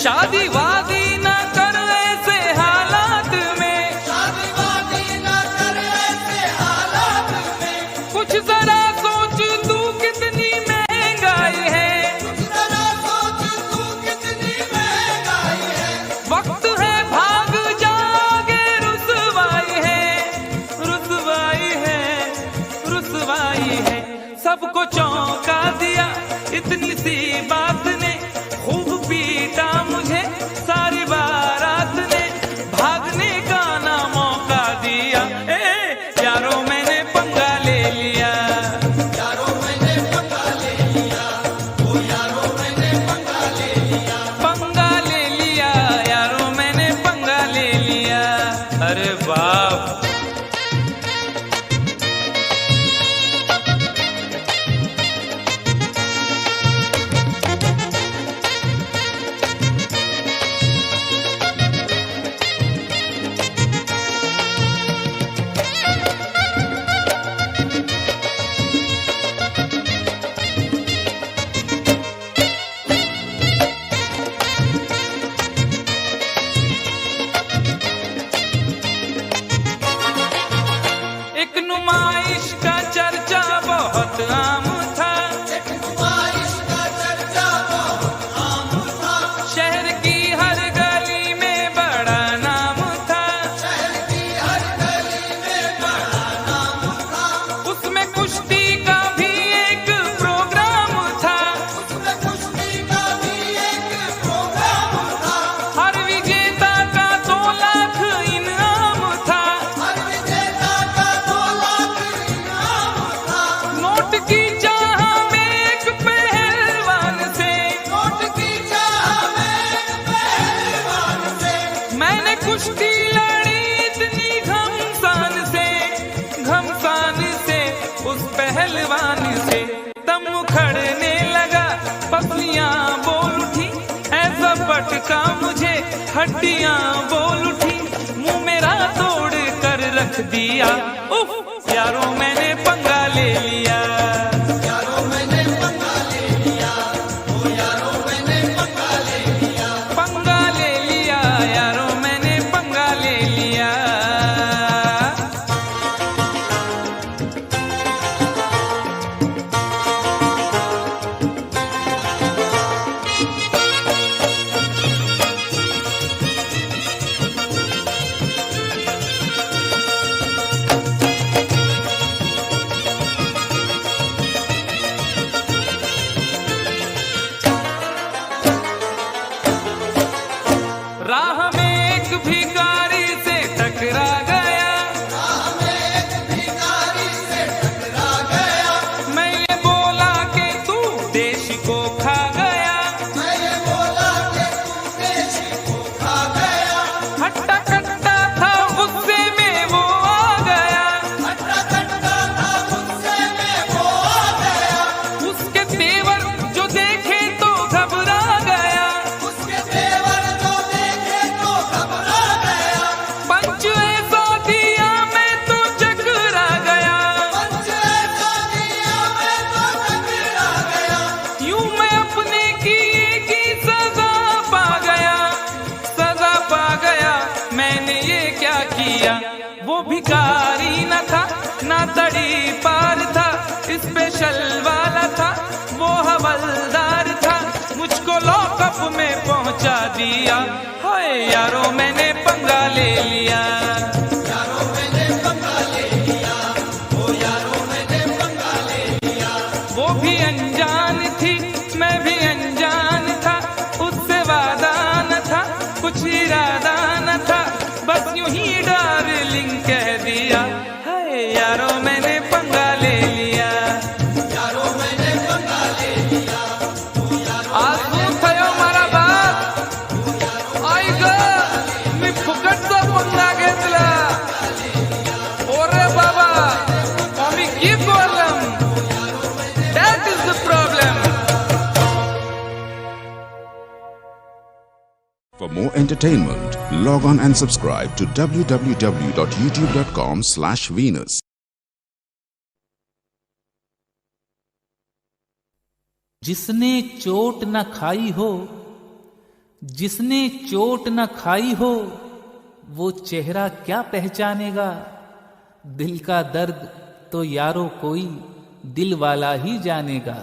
शादी वादी ना कर ऐसे हालात में, शादी वादी ना कर ऐसे हालात में, कुछ जरा सोच तू कितनी महंगाई है, जरा सोच तू कितनी महंगाई है, वक्त है भाग जागे, रुसवाई है, रुसवाई है, रुसवाई है। सबको चौंका दिया इतनी सी बात ने, खूब पीटा मुझे सारी बारात ने, भागने का ना मौका दिया। यारो मैंने पंगा ले लिया, यारो मैंने पंगा ले लिया, ओ यारो मैंने पंगा ले लिया, पंगा ले लिया, यारो मैंने पंगा ले लिया। अरे बाप, एक नुमाइश का चर्चा बहुत आम था, एक नुमाइश का चर्चा बहुत आम था, शहर की हर गली में बड़ा नाम था, शहर की हर गली में बड़ा नाम था, उसमें कुश्ती का भी एक प्रोग्राम था, उसमें कुश्ती का भी एक प्रोग्राम था, हर विजेता का 2 लाख इनाम था, हर विजेता का 2 लाख इनाम था, नोट की चाह में एक पहलवान से, नोट की चाह में एक पहलवान से, मैंने कुश्ती लड़ी इतनी घमसान से, घमसान से, उस पहलवान से दम उखड़ने लगा, पसलियां बोल उठी, ऐसा पटका मुझे हड्डियां बोल उठी, मुंह मेरा तोड़ कर रख दिया। उफ, यारो मैंने पंगा ले लिया, यारो मैंने पंगा ले लिया, ओ यारो मैंने पंगा ले लिया, पंगा ले लिया, यारो मैंने पंगा ले लिया। राह में एक भिखारी से टकरा गया, राह में एक भिखारी से टकरा गया, मैंने बोला कि तू देश को खा गया, मैंने बोला कि तू देश को खा गया, हट्टा कट्टा था गुस्से में वो आ गया, हट्टा कट्टा था गुस्से में वो आ गया, उसके तेवर जो देखे तो घबरा गया, उसके तेवर जो देखे तो घबरा गया, पंच ऐसा दिया मैं तो चकरा गया, पंच ऐसा दिया मैं तो टकरा गया, यूं मैं अपने किए की सजा पा गया, सजा पा गया। मैंने ये क्या किया, वो भिखारी न था ना तड़ी पार था, स्पेशल वाला था, वो हवलदार था, मुझको लॉकअप में पहुंचा दिया। हाय यारो मैंने पंगा ले लिया, यारो मैंने पंगा ले लिया, ओ यारो मैंने पंगा ले लिया, वो भी अनजान थी मैं भी अनजान था, उससे वादा न था कुछ इरादा न था, बस यूं ही डार्लिंग कह दिया। हाय यारो मैंने पंगा ले लिया, यारो मैंने पंगा ले लिया, ओ यारो आजू थयो मारा बाप, आई ग मी फुकटचा पंगा घेतला, ओरे बाबा आम्ही की बोलम, that is the problem. For more entertainment, log on and subscribe to www.youtube.com/Venus. जिसने चोट न खाई हो जिसने चोट न खाई हो वो चेहरा क्या पहचानेगा। दिल का दर्द तो यारो कोई दिल वाला ही जानेगा।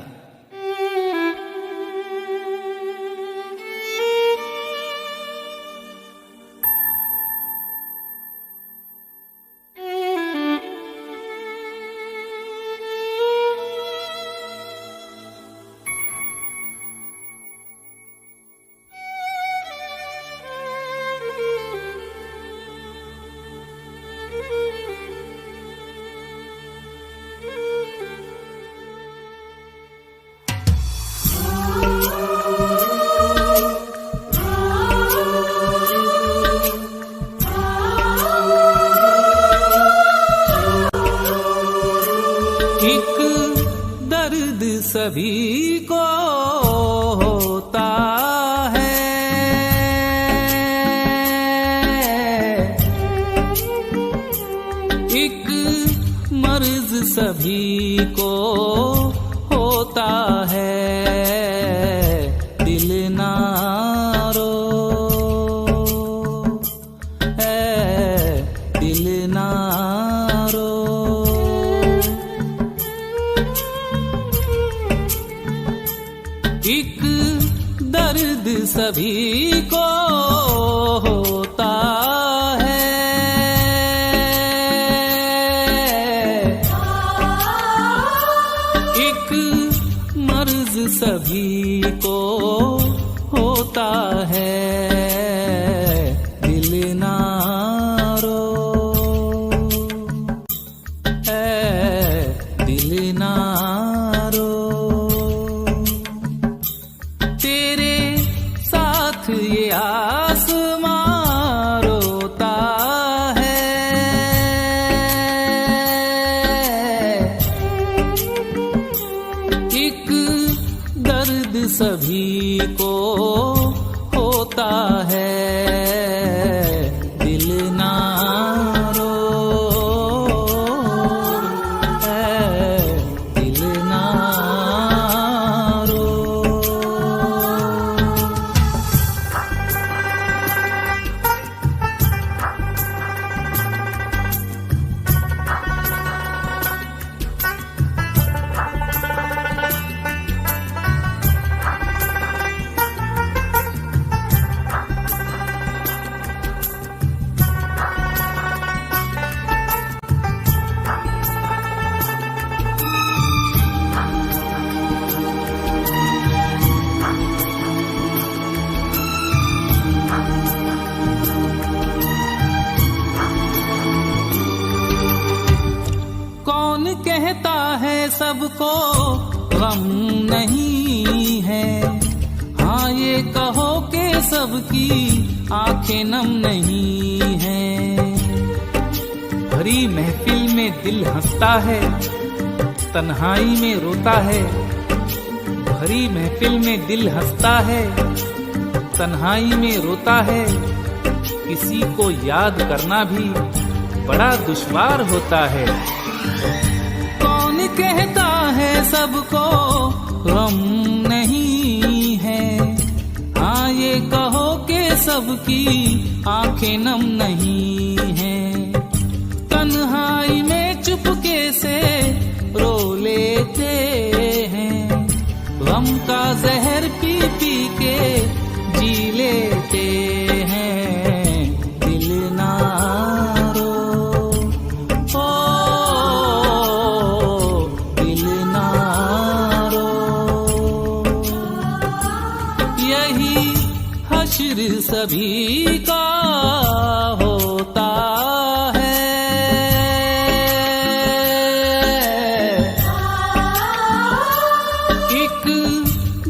सभी को होता है, एक मर्ज सभी को होता है। दिल ना रो दिल ना रो। एक दर्द सभी को होता है, एक मर्ज सभी को होता है। दिल ना रो दिल ना रो। तेरे साथ ये आसमां रोता है, एक दर्द सभी को होता है। दिल ना रो दिल ना रो। कौन कहता है सबको गम नहीं है। हाँ ये कहो कि सबकी आंखें नम नहीं है। भरी महफिल में दिल हंसता है, तन्हाई में रोता है। भरी महफिल में दिल हंसता है, तन्हाई में रोता है। किसी को याद करना भी बड़ा दुश्वार होता है। कौन कहता है सबको गम नहीं है। हाँ ये कहो कि सबकी आंखें नम नहीं है। तन्हाई में चुपके से रो लेते हैं, गम का जहर पी पी के जी लेते हैं। दिल ना सभी का होता है, एक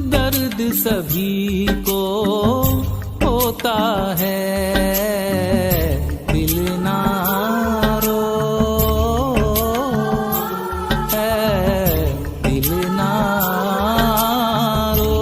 दर्द सभी को होता है। दिल ना रो दिल ना रो।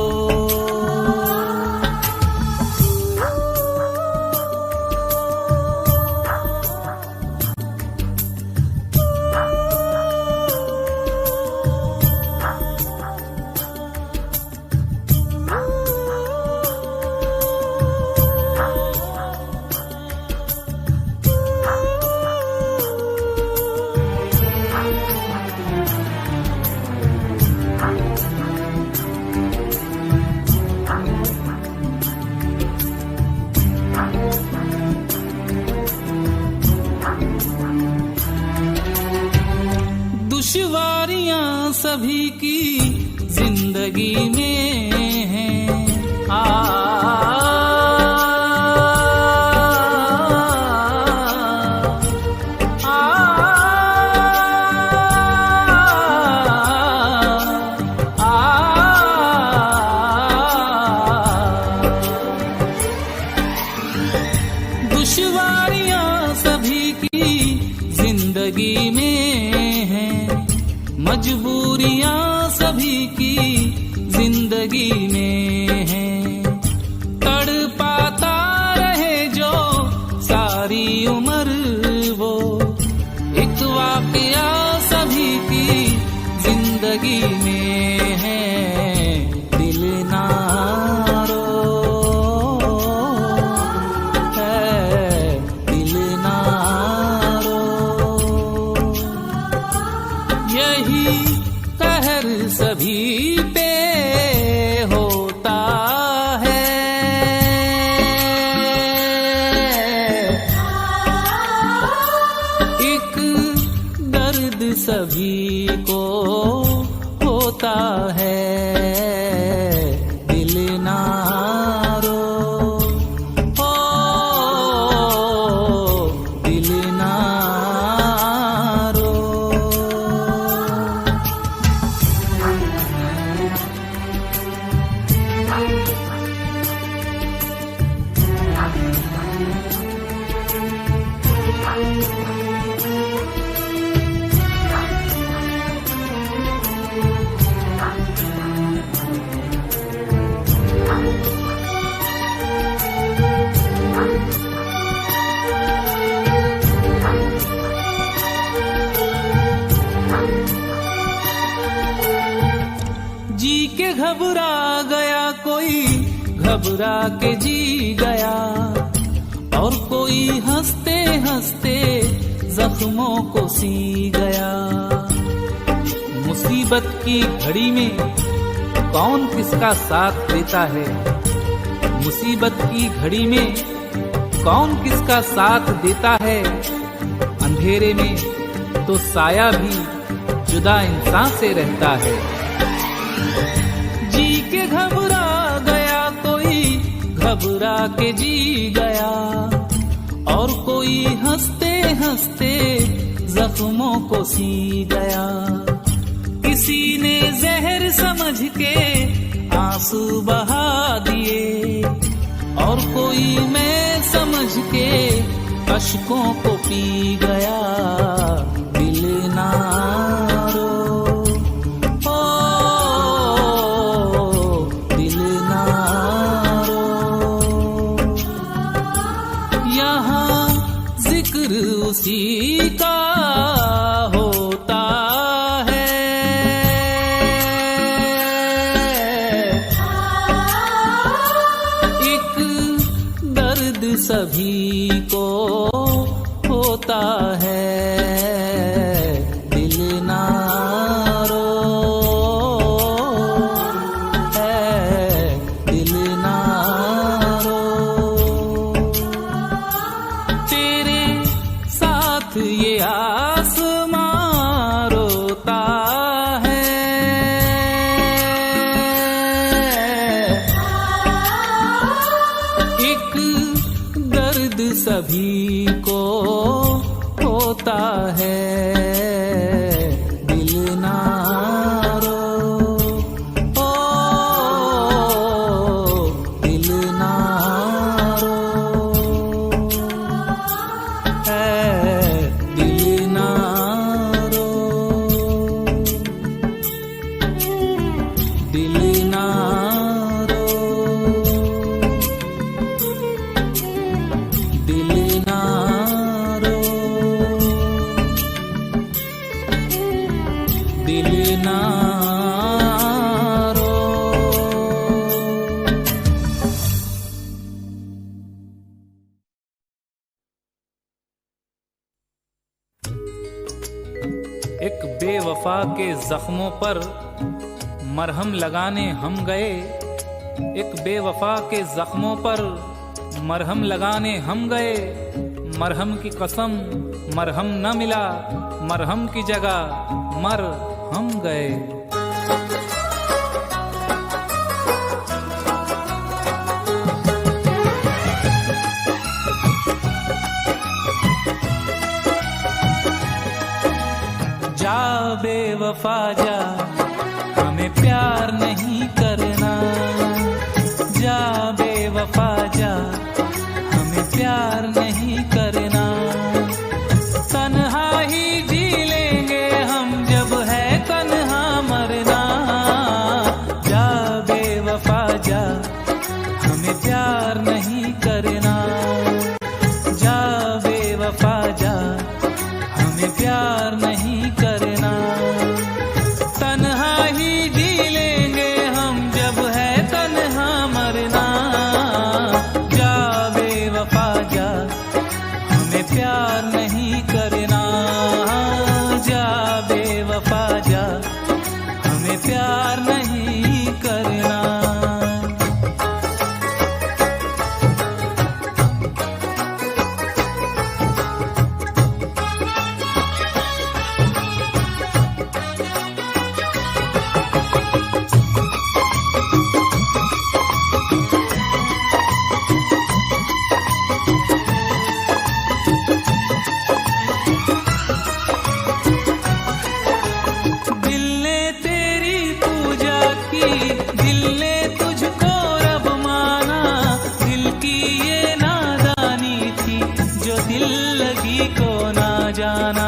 जिंदगी में है। दुश्वारियां सभी की जिंदगी में है, मजबूरियां सभी की जिंदगी में है। तड़पाता रहे जो सारी उम्र वो एक वाकया सभी की जिंदगी में है। दिल ना सभी पे होता है, एक दर्द सभी को होता है। दिल ना रो, ओ दिल ना रो। जी के घबरा गया कोई, घबरा के जी गया, और कोई हंसते हंसते जख्मों को सी गया। मुसीबत की घड़ी में कौन किसका साथ देता है, मुसीबत की घड़ी में कौन किसका साथ देता है। अंधेरे में तो साया भी जुदा इंसान से रहता है। जी के घबरा गया कोई, घबरा के जी गया, और कोई हंसते हंसते जख्मों को सी गया। किसी ने जहर समझ के आंसू बहा दिए, और कोई मैं समझ के अश्कों को पी गया। दिल ना रो, ओ दिल ना रो। यहाँ जिक्र उसी का होता है, एक दर्द सभी को होता है। दिल ना रो, दिल ना रो। तेरे साथ ये आसमां रोता है, एक दर्द सभी को होता है। दिल ना रो, ओ दिल ना रो, दिल ना रो, दिल ना रो, दिल ना रो, दिल ना रो। एक बेवफा के जख्मों पर मरहम लगाने हम गए, एक बेवफा के जख्मों पर मरहम लगाने हम गए। मरहम की कसम मरहम न मिला, मरहम की जगह मर हम गए। बेवफा जा, हमें प्यार नहीं करना। जा बेवफा जा, हमें प्यार नहीं करना। तन्हा ही जी लेंगे हम, जब है तन्हा मरना। जा बेवफा जा, हमें प्यार नहीं करना। जा बेवफा जा, हमें प्यार नहीं करना। तन्हा ही जी लेंगे हम, जब है तन्हा मरना। जा बेवफा जा, हमें प्यार नहीं करना। जा बेवफा जा, हमें प्यार नहीं करना। दिल ने तेरी पूजा की, दिल ने तुझको रब माना। दिल की ये नादानी थी, जो दिल लगी को ना जाना।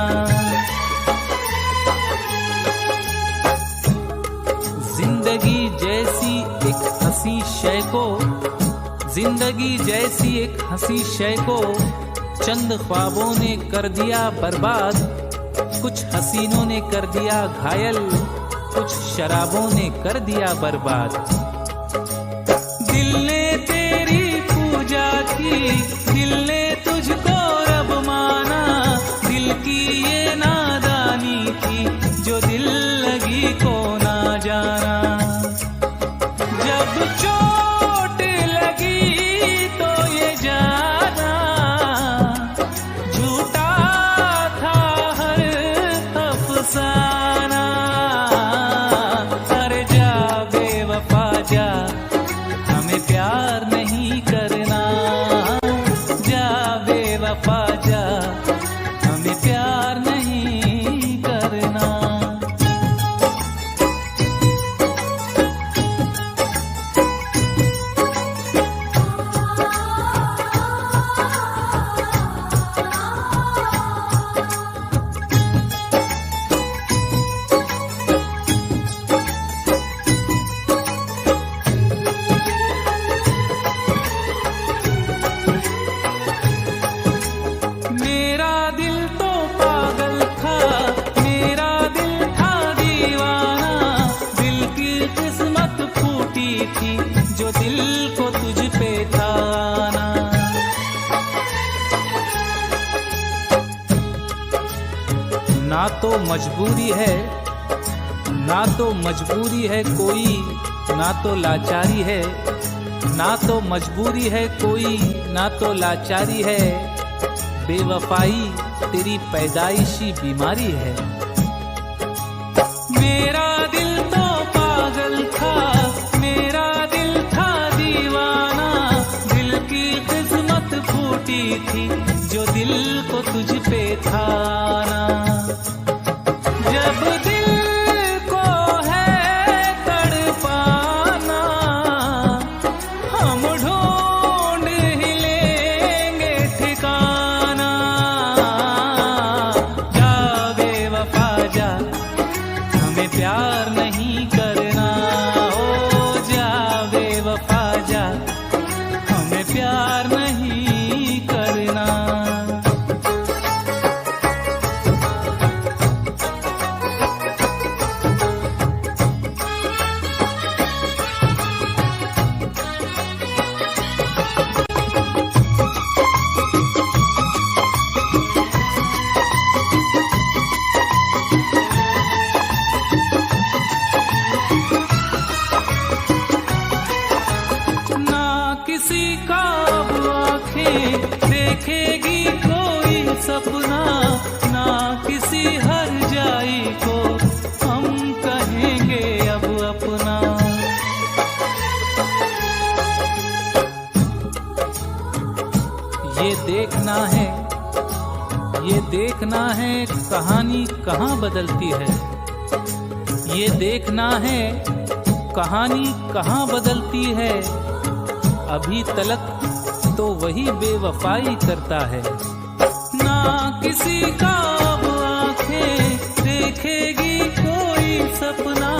जिंदगी जैसी एक हंसी शय को, जिंदगी जैसी एक हंसी शय को चंद ख्वाबों ने कर दिया बर्बाद। कुछ हसीनों ने कर दिया घायल, कुछ शराबों ने कर दिया बर्बाद। दिल ने तेरी पूजा की, दिल ने तुझको रब माना। दिल की ये नादानी थी, जो दिल लगी को ना जाना। जब चोट लगी तो ये जाना, झूठा था हर अफसाना। अरे जा बेवफा जा, हमें प्यार नहीं करना। जा बेवफा जा, हमें प्यार नहीं करना। मेरा दिल तो पागल था, मेरा दिल था दीवाना। दिल की किस्मत फूटी थी, जो दिल को तुझ पे था आना। ना तो मजबूरी है, ना तो मजबूरी है कोई, ना तो लाचारी है। ना तो मजबूरी है कोई, ना तो लाचारी है। बेवफाई तेरी पैदाइशी बीमारी है। मेरा दिल तो पागल था, मेरा दिल था दीवाना। दिल की किस्मत फूटी थी, जो दिल को तुझ पे था आना। जब दिल को है तड़पाना, हम ढूंढ ही लेंगे ठिकाना। जा बेवफा जा, हमें प्यार नहीं करना। ओ जा बेवफा जा, हमें प्यार नहीं करना। देखेगी कोई सपना, ना किसी हर जाई को हम कहेंगे अब अपना। ये देखना है कहानी कहाँ बदलती है। ये देखना है कहानी कहाँ बदलती है, अभी तलक तो वही बेवफाई करता है। ना किसी का अब आंखें देखेगी कोई सपना,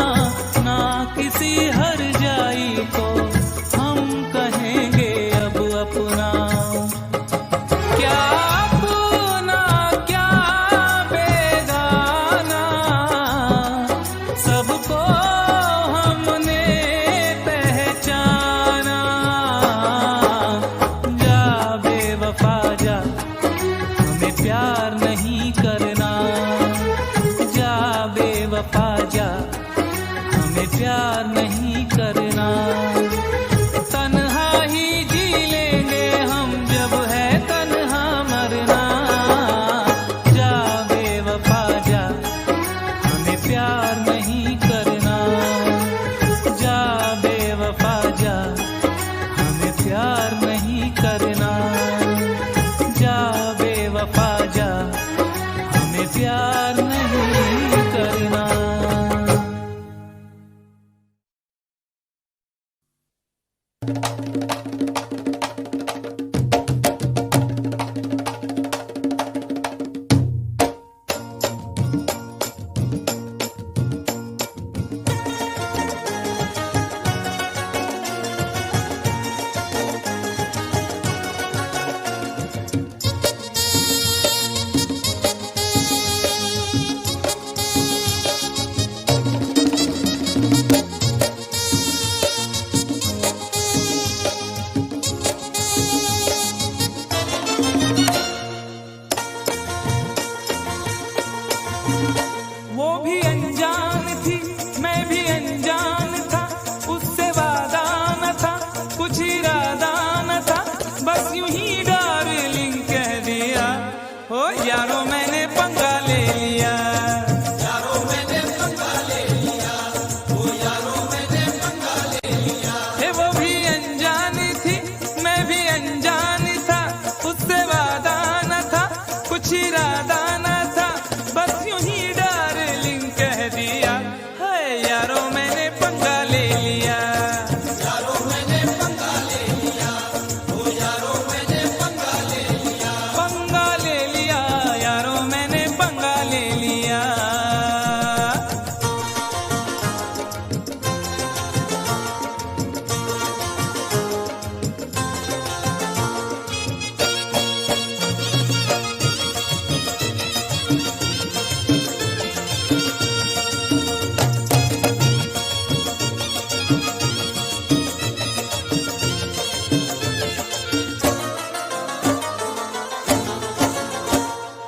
ना किसी हर जाई को हम कहेंगे अब अपना। क्या अपना क्या बेगाना, सबको हमने पहचाना। जा बेवफा जा, हमें प्यार नहीं करना। जा बेवफा जा, हमें प्यार नहीं करना। तन्हा ही जी लेंगे हम जब है तन्हा मरना। जा बेवफा जा, हमें प्यार नहीं करना। जा बेवफा जा, हमें प्यार नहीं करना। जा बेवफा जा, हमें प्यार नहीं करना। वो भी अनजान थी, मैं भी अनजान था। उससे वादा न था, कुछ इरादा न था, बस यूं ही डार्लिंग कह दिया। ओ यारो मैंने पंगा ले लिया। यारो मैंने पंगा ले लिया, ओ यारो मैंने पंगा ले लिया। वो भी अनजान थी, मैं भी अनजान था। उससे वादा न था, कुछ इरादा न था, बस यूं ही डार्लिंग कह दिया। है यारो मैंने पंगा ले लिया। यारो मैंने पंगा ले लिया, ओ यारो मैंने पंगा ले लिया। पंगा ले लिया, यारो मैंने पंगा ले लिया।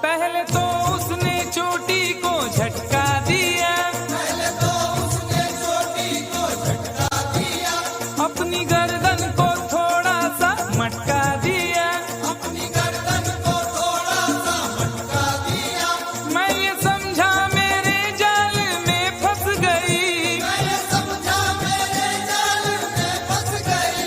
पहले तो उसने चोटी को झटका दिया, पहले तो उसने चोटी को झटका दिया, अपनी गर्दन को थोड़ा सा मटका दिया। अपनी गर्दन को थोड़ा सा मटका दिया। मैं ये समझा मेरे जाल में फंस गई। मैं ये समझा मेरे जाल में फंस गई।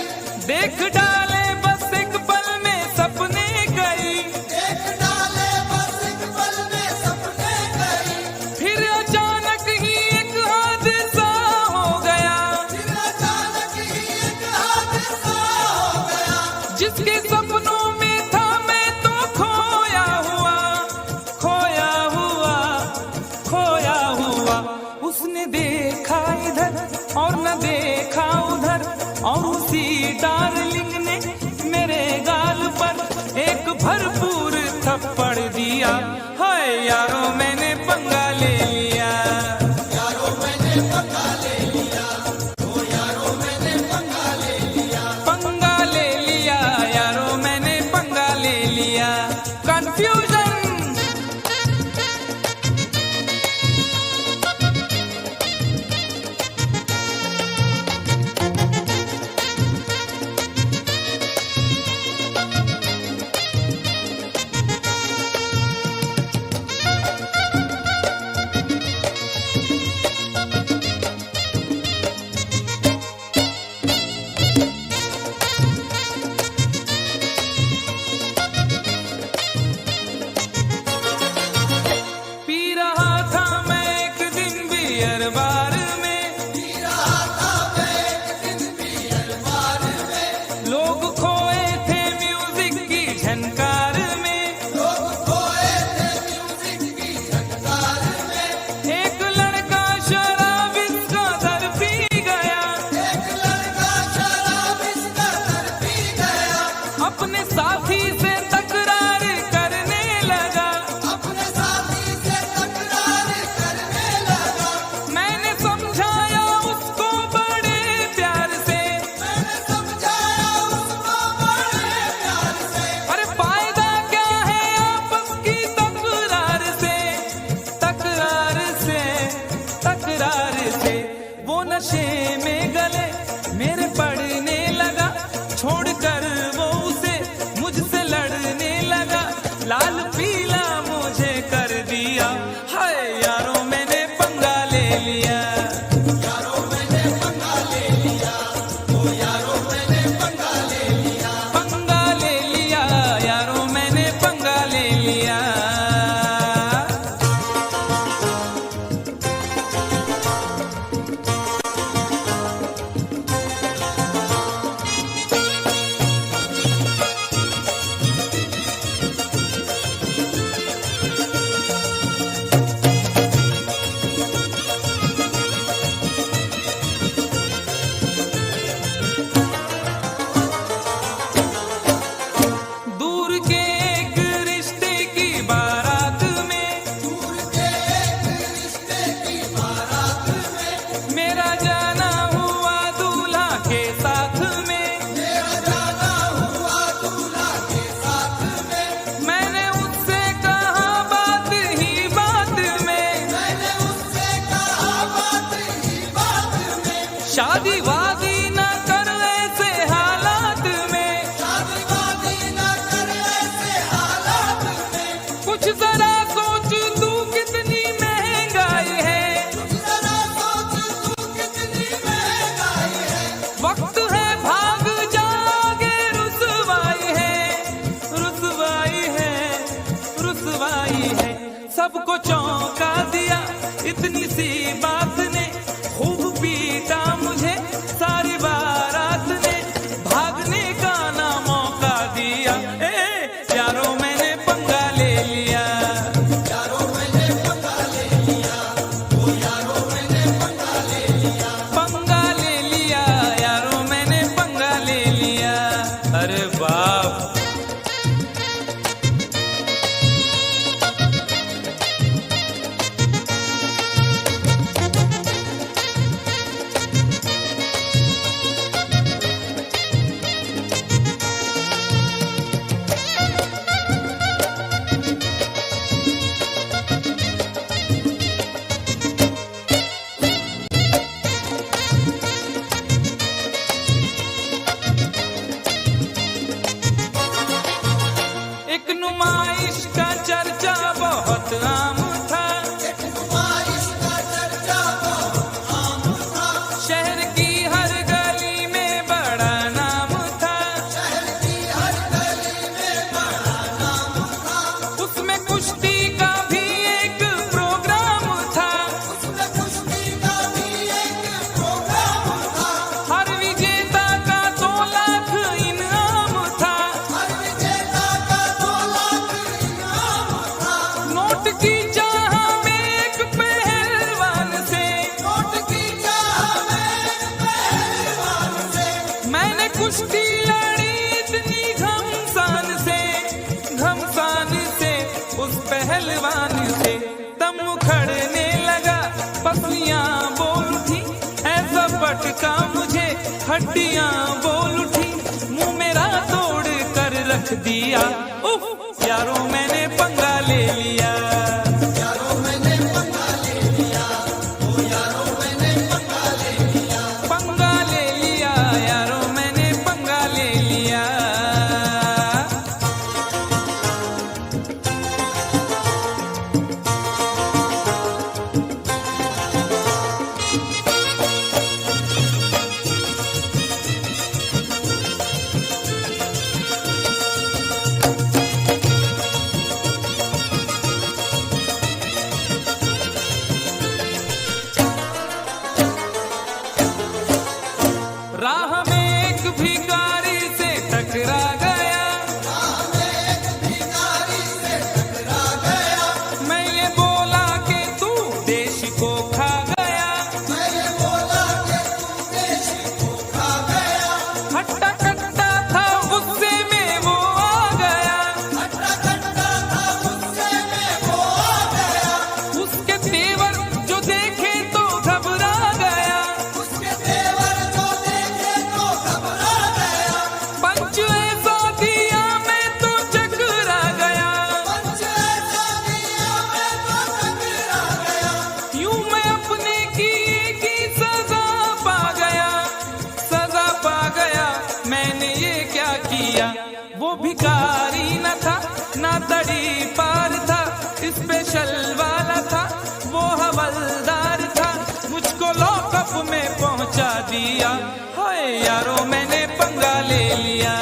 देख डाले बस एक पल में सपने गई। देख डाले बस एक पल में सपने गई। फिर अचानक ही एक हादसा हो गया, फिर अचानक ही एक हादसा हो गया। जिसके सपनों में था मैं तो खोया हुआ, खोया हुआ, खोया हुआ। उसने देखा इधर और न देखा उधर, और उसी डार्लिंग ने मेरे गाल पर एक भरपूर थप्पड़ दिया। हाय यारो मैंने पंगा ले लिया। यारो मैंने पंगा ले लिया, ओ यारो मैंने पंगा ले लिया। पंगा ले लिया, यारो मैंने पंगा ले लिया। कंफ्यूजन। लोग खोए थे म्यूजिक की झनकार में, लोग खोए थे म्यूजिक की झनकार में। एक लड़का शराब इसका दर पी गया, एक लड़का शराब इसका दर पी गया। अपने साथी से तकरार करने लगा, अपने साथी से तकरार करने लगा। मैंने समझाया उसको बड़े प्यार से, मैंने समझाया उसको बड़े प्यार से। अरे फायदा क्या है आपस की तकरार से, तकरार से, तकरार से। वो नशे में गले मेरे पड़ने लगा, छोड़कर वो उसे मुझसे लड़ने लगा, लाल पीला मुझे कर दिया। हाय यारों मैंने पंगा ले लिया, यारों मैंने पंगा ले लिया, ओ यारों मैंने पंगा ले लिया। पंगा ले लिया, यारों मैंने पंगा ले लिया। दूर के एक रिश्ते की बारात में, दूर के एक रिश्ते की बारात में। मेरा जाना हुआ दूल्हा के साथ में, मेरा जाना हुआ दूल्हा के साथ में। मैंने उससे कहा बात ही बात में, मैंने उससे कहा बात ही बात में। शादी वादी न कर ऐसे हालात में, शादी वादी न कर ऐसे हालात में। कुछ जरा सोच तू कितनी महंगाई है, जरा सोच तू कितनी महंगाई है। वक्त है भाग जागे, रुसवाई है, रुसवाई है, रुसवाई है। सबको चौंका दिया इतनी सी बात ने, खूब पीटा मुझे सारी बारात ने, भागने का ना मौका दिया। यारों मैंने पंगा ले लिया, यारों मैंने पंगा ले लिया, ओ यारों मैंने पंगा ले लिया। पंगा ले लिया, यारों मैंने पंगा ले लिया। अरे बाप, एक नुमाइश का चर्चा बहुत आम था, एक नुमाइश का चर्चा बहुत आम था। शहर की हर गली में बड़ा नाम था, शहर की हर गली में बड़ा नाम था। उसमें कुश्ती का भी एक प्रोग्राम था, उसमें कुश्ती का भी एक प्रोग्राम था। हर विजेता का 2 लाख इनाम था, हर विजेता का 2 लाख इनाम था। नोट की चाह में एक पहलवान से, नोट की चाह में एक पहलवान से। मैंने कुश्ती लड़ी इतनी घमसान से, घमसान से, उस पहलवान से। दम उखड़ने लगा, पसलियां बोल उठी, ऐसा पटका मुझे हड्डियां बोल उठी, मुंह मेरा तोड़ कर रख दिया। उफ, यारों मैंने पंगा ले लिया, यारों मैंने पंगा ले लिया, ओ यारों मैंने पंगा ले लिया। पंगा ले लिया, यारों मैंने पंगा ले लिया। टकरा गया, मैं ये बोला कि तू देश को खा गया, हट्टा कट्टा था गुस्से में वो आ गया, उसके तेवर जो देखे तो घबरा गया, पंच ऐसा दिया मैं तो चकरा गया, यूं मैं अपने किए की सजा पा गया, सजा पा गया। मैंने ये क्या किया, वो भिखारी न था ना तड़ी पार था, स्पेशल वाला था वो हवलदार था, मुझको लॉकअप में पहुंचा दिया। हाय यारो मैंने पंगा ले लिया,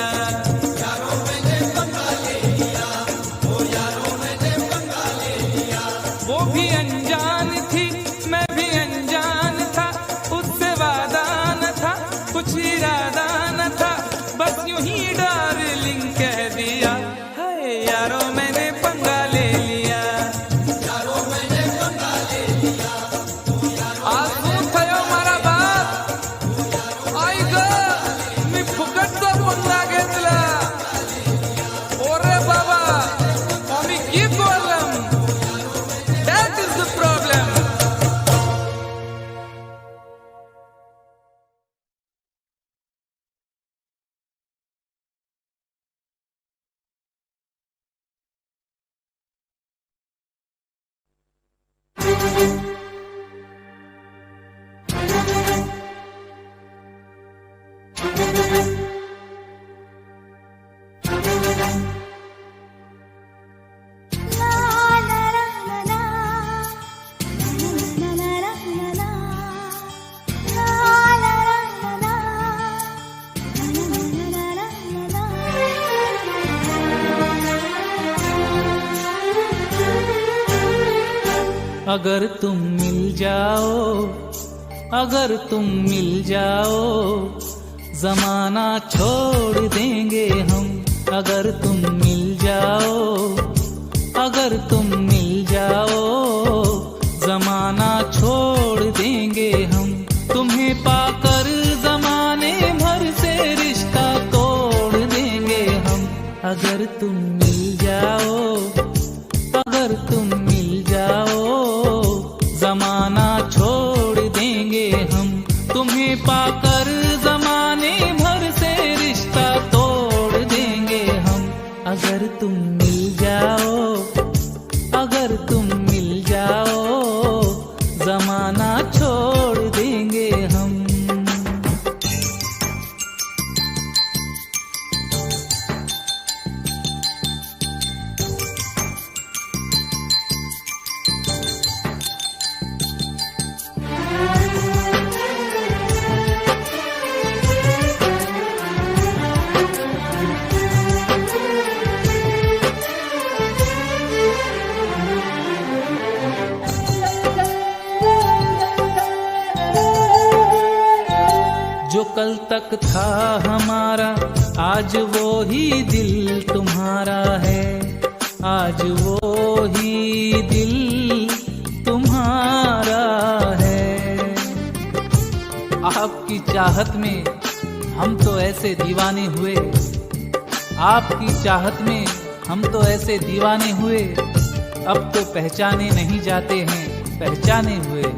वो भी अनजान थी मैं भी अनजान था, उससे वादा न था कुछ इरादा न था, बस यूं ही डार्लिंग कह दिया। हाय यारो मैंने पंगा ले लिया, आज तू थयो मारा बाप आई ग मी फुकटचा पंगा घेतला, ओरे बाबा आम्ही की बोलम, that is the problem. अगर तुम मिल जाओ, अगर तुम मिल जाओ, जमाना छोड़ देंगे हम, अगर तुम मिल जाओ, अगर तुम मिल जाओ, जमाना छोड़ देंगे हम, तुम्हें पाकर जमाने भर से रिश्ता तोड़ देंगे हम, अगर तुम मिल जाओ, अगर तुम मिल जाओ, जमाना छोड़ देंगे हम, तुम्हें पाकर जमाने भर से रिश्ता तोड़ देंगे हम, अगर तुम मिल जाओ, अगर तुम मिल जाओ, जमाना छोड़ देंगे हम। जो कल तक था हमारा आज वो ही दिल तुम्हारा है, आज वो ही दिल तुम्हारा है। आपकी चाहत में हम तो ऐसे दीवाने हुए, आपकी चाहत में हम तो ऐसे दीवाने हुए, अब तो पहचाने नहीं जाते हैं पहचाने हुए।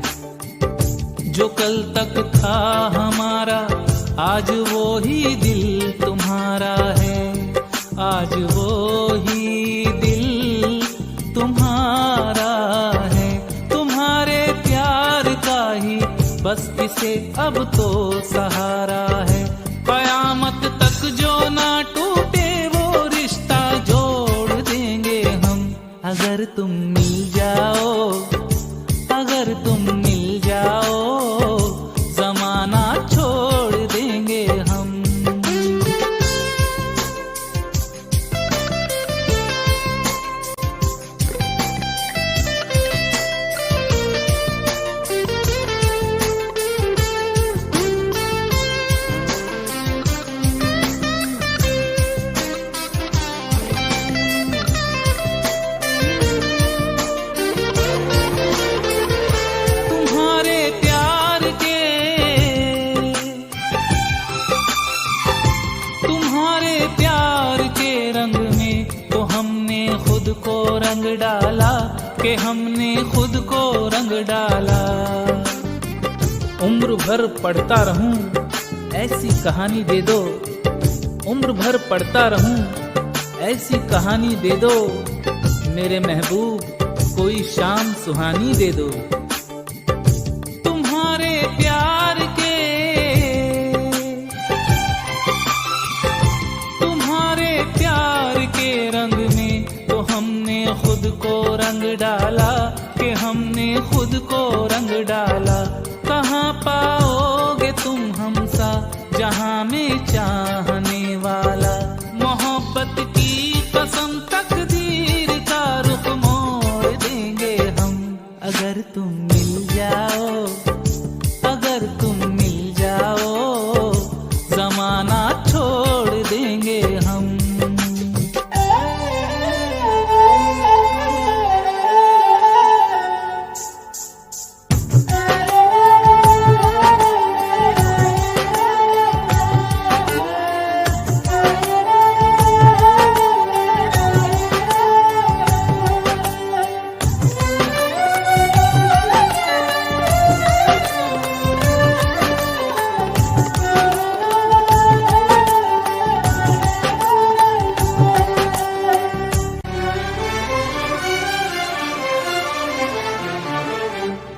जो कल तक था हमारा आज वो ही दिल तुम्हारा है, आज वो ही दिल तुम्हारा है। तुम्हारे प्यार का ही बस इसे अब तो सहारा है, कयामत तक जो ना टूटे वो रिश्ता जोड़ देंगे हम, अगर तुम मिल जाओ, अगर तुम मिल जाओ, जमाना छोड़ देंगे हम। रंग डाला कि हमने खुद को रंग डाला। उम्र भर पढ़ता रहूं ऐसी कहानी दे दो, उम्र भर पढ़ता रहूं ऐसी कहानी दे दो, मेरे महबूब कोई शाम सुहानी दे दो। तुम्हारे प्यार के, तुम्हारे प्यार के रंग में तो हमने खुद को रंग डाला कि हमने खुद को रंग डाला। कहाँ पाओगे तुम हमसा जहाँ में चाहने वाला, मोहब्बत की कसम तकदीर का रुख मोड़ देंगे हम, अगर तुम मिल जाओ, अगर तुम मिल जाओ, जमाना छोड़ देंगे हम।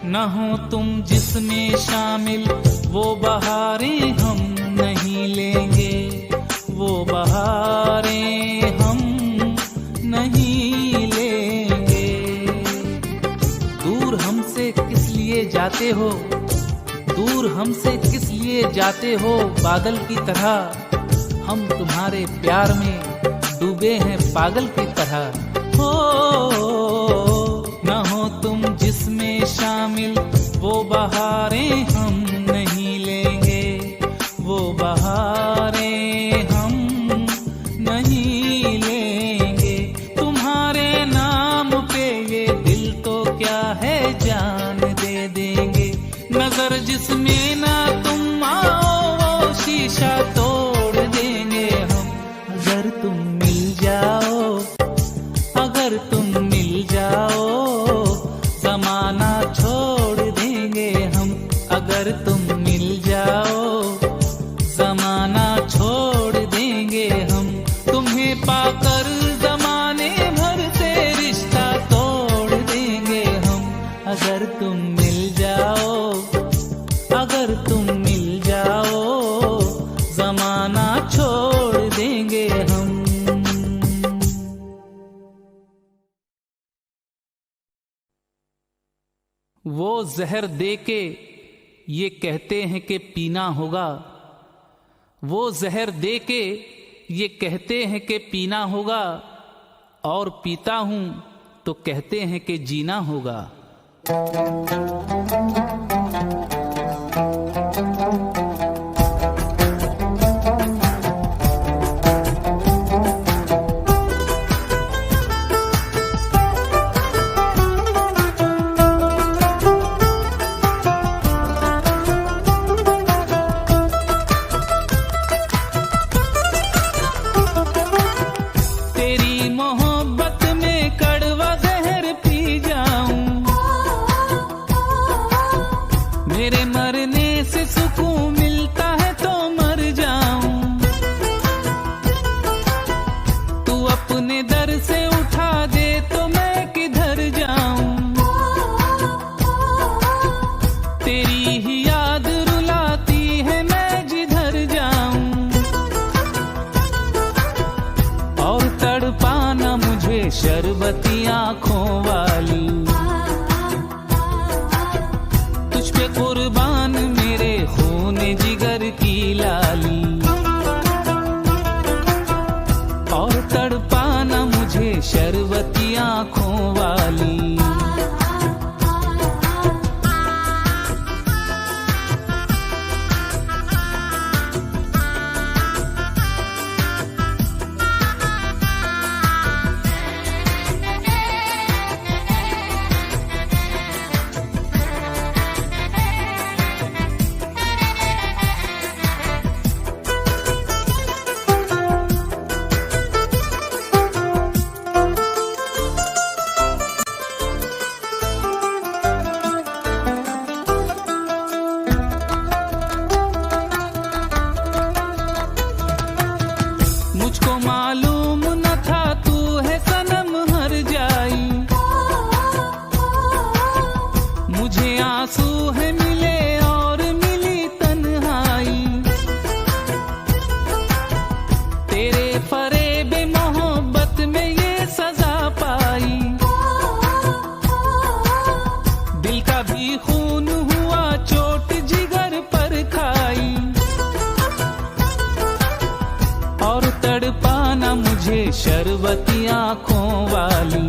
न हो तुम जिसमें शामिल वो बहारें हम नहीं लेंगे, वो बहारें हम नहीं लेंगे। दूर हमसे किस लिए जाते हो, दूर हमसे किस लिए जाते हो बादल की तरह, हम तुम्हारे प्यार में डूबे हैं पागल की तरह। हो न हो तुम जिसमें शामिल वो बहारें हम नहीं लेंगे, वो बहारें हम नहीं लेंगे। तुम्हारे नाम पे ये दिल तो क्या है जान दे देंगे, नजर जिसमें ना तुम आओ वो शीशा तोड़ देंगे हम, अगर तुम मिल जाओ, अगर तुम मिल जाओ, जमाना छोड़ देंगे हम, अगर तुम मिल जाओ, जमाना छोड़ देंगे हम। तुम्हें पाकर जमाने भर से रिश्ता तोड़ देंगे हम, अगर तुम मिल जाओ, अगर तुम मिल जाओ, जमाना छोड़ देंगे हम। वो जहर दे के ये कहते हैं कि पीना होगा, वो जहर दे के ये कहते हैं कि पीना होगा, और पीता हूं तो कहते हैं कि जीना होगा। तेरी मोहब्बत में कड़वा जहर पी जाऊं, मेरे मरने से सुकून मिलता है तो मर जाऊं। तू अपने दर से उठा दे तो मैं किधर जाऊं, तेरी ही याद रुलाती है मैं जिधर जाऊं। और तड़पाना मुझे शरबती आंखों वाली, तुझ पे कुर्बान मेरे खून जिगर की लाली। और तड़पाना मुझे शरबती आंखों वाली। मालूम न था तू है सनम हर जाई। मुझे आंसू है मिले और मिली तन्हाई। तेरे फरेब मोहब्बत में ये सजा पाई। दिल का भी खून हुआ चोट जिगर पर खाई। और तड़पाना मुझे शरबती आंखों वाली।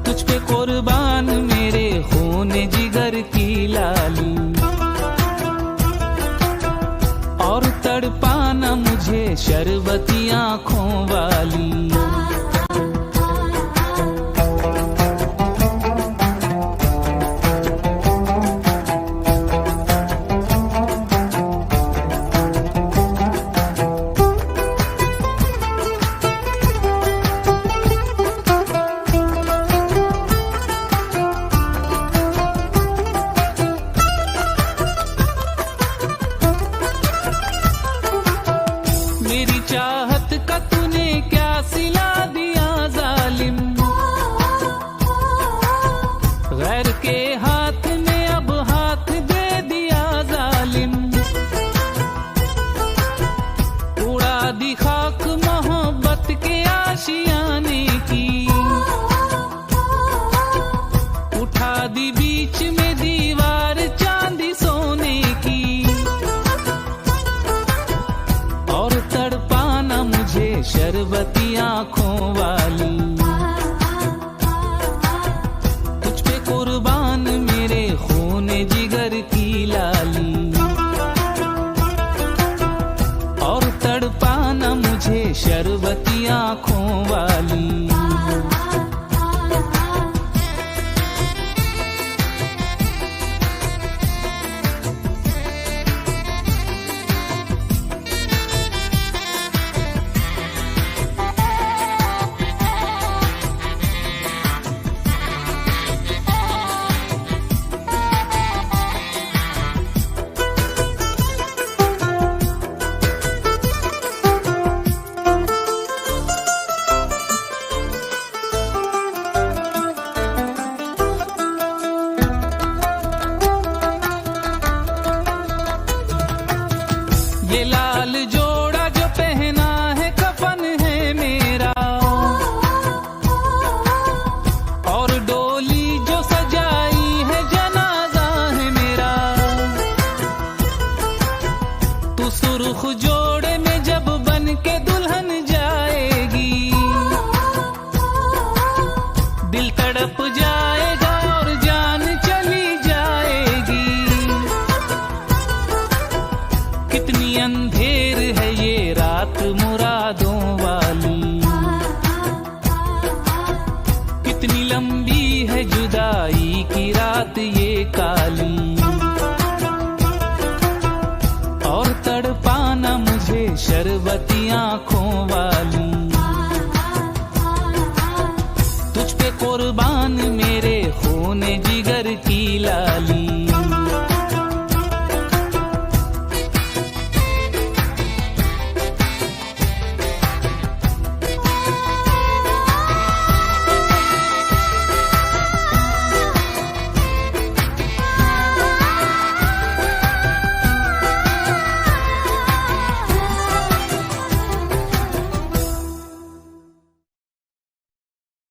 तुझ पे कुर्बान मेरे खून जिगर की लाली। और तड़पाना मुझे शरबती आंखों वाली। मेरी चाहत का तूने क्या सिला दिया जालिम। गैर के हाथ में अब हाथ दे दिया जालिम। उड़ा दी खाक मोहब्बत के आशियाने की। उठा दी बीच में दीवार चांदी सोने की। और तड़पाना मुझे शरबती आंखों वाली। तुझ पे कुर्बान मेरे खून जिगर की लाली। और तड़पाना मुझे शरबती आंखों वाली। ये लाल जोड़ा जो पहना है कफन है मेरा। और डोली जो सजाई है जनाजा है मेरा। तू सुर्ख जोड़े में जब बन के दुल्हन जाएगी। दिल तड़प जाएगा और जान चली जाएगी। कितनी अंधेर है ये रात मुरादों वाली। कितनी लंबी है जुदाई की रात ये काली। और तड़पाना मुझे शरबती आंखों वाली।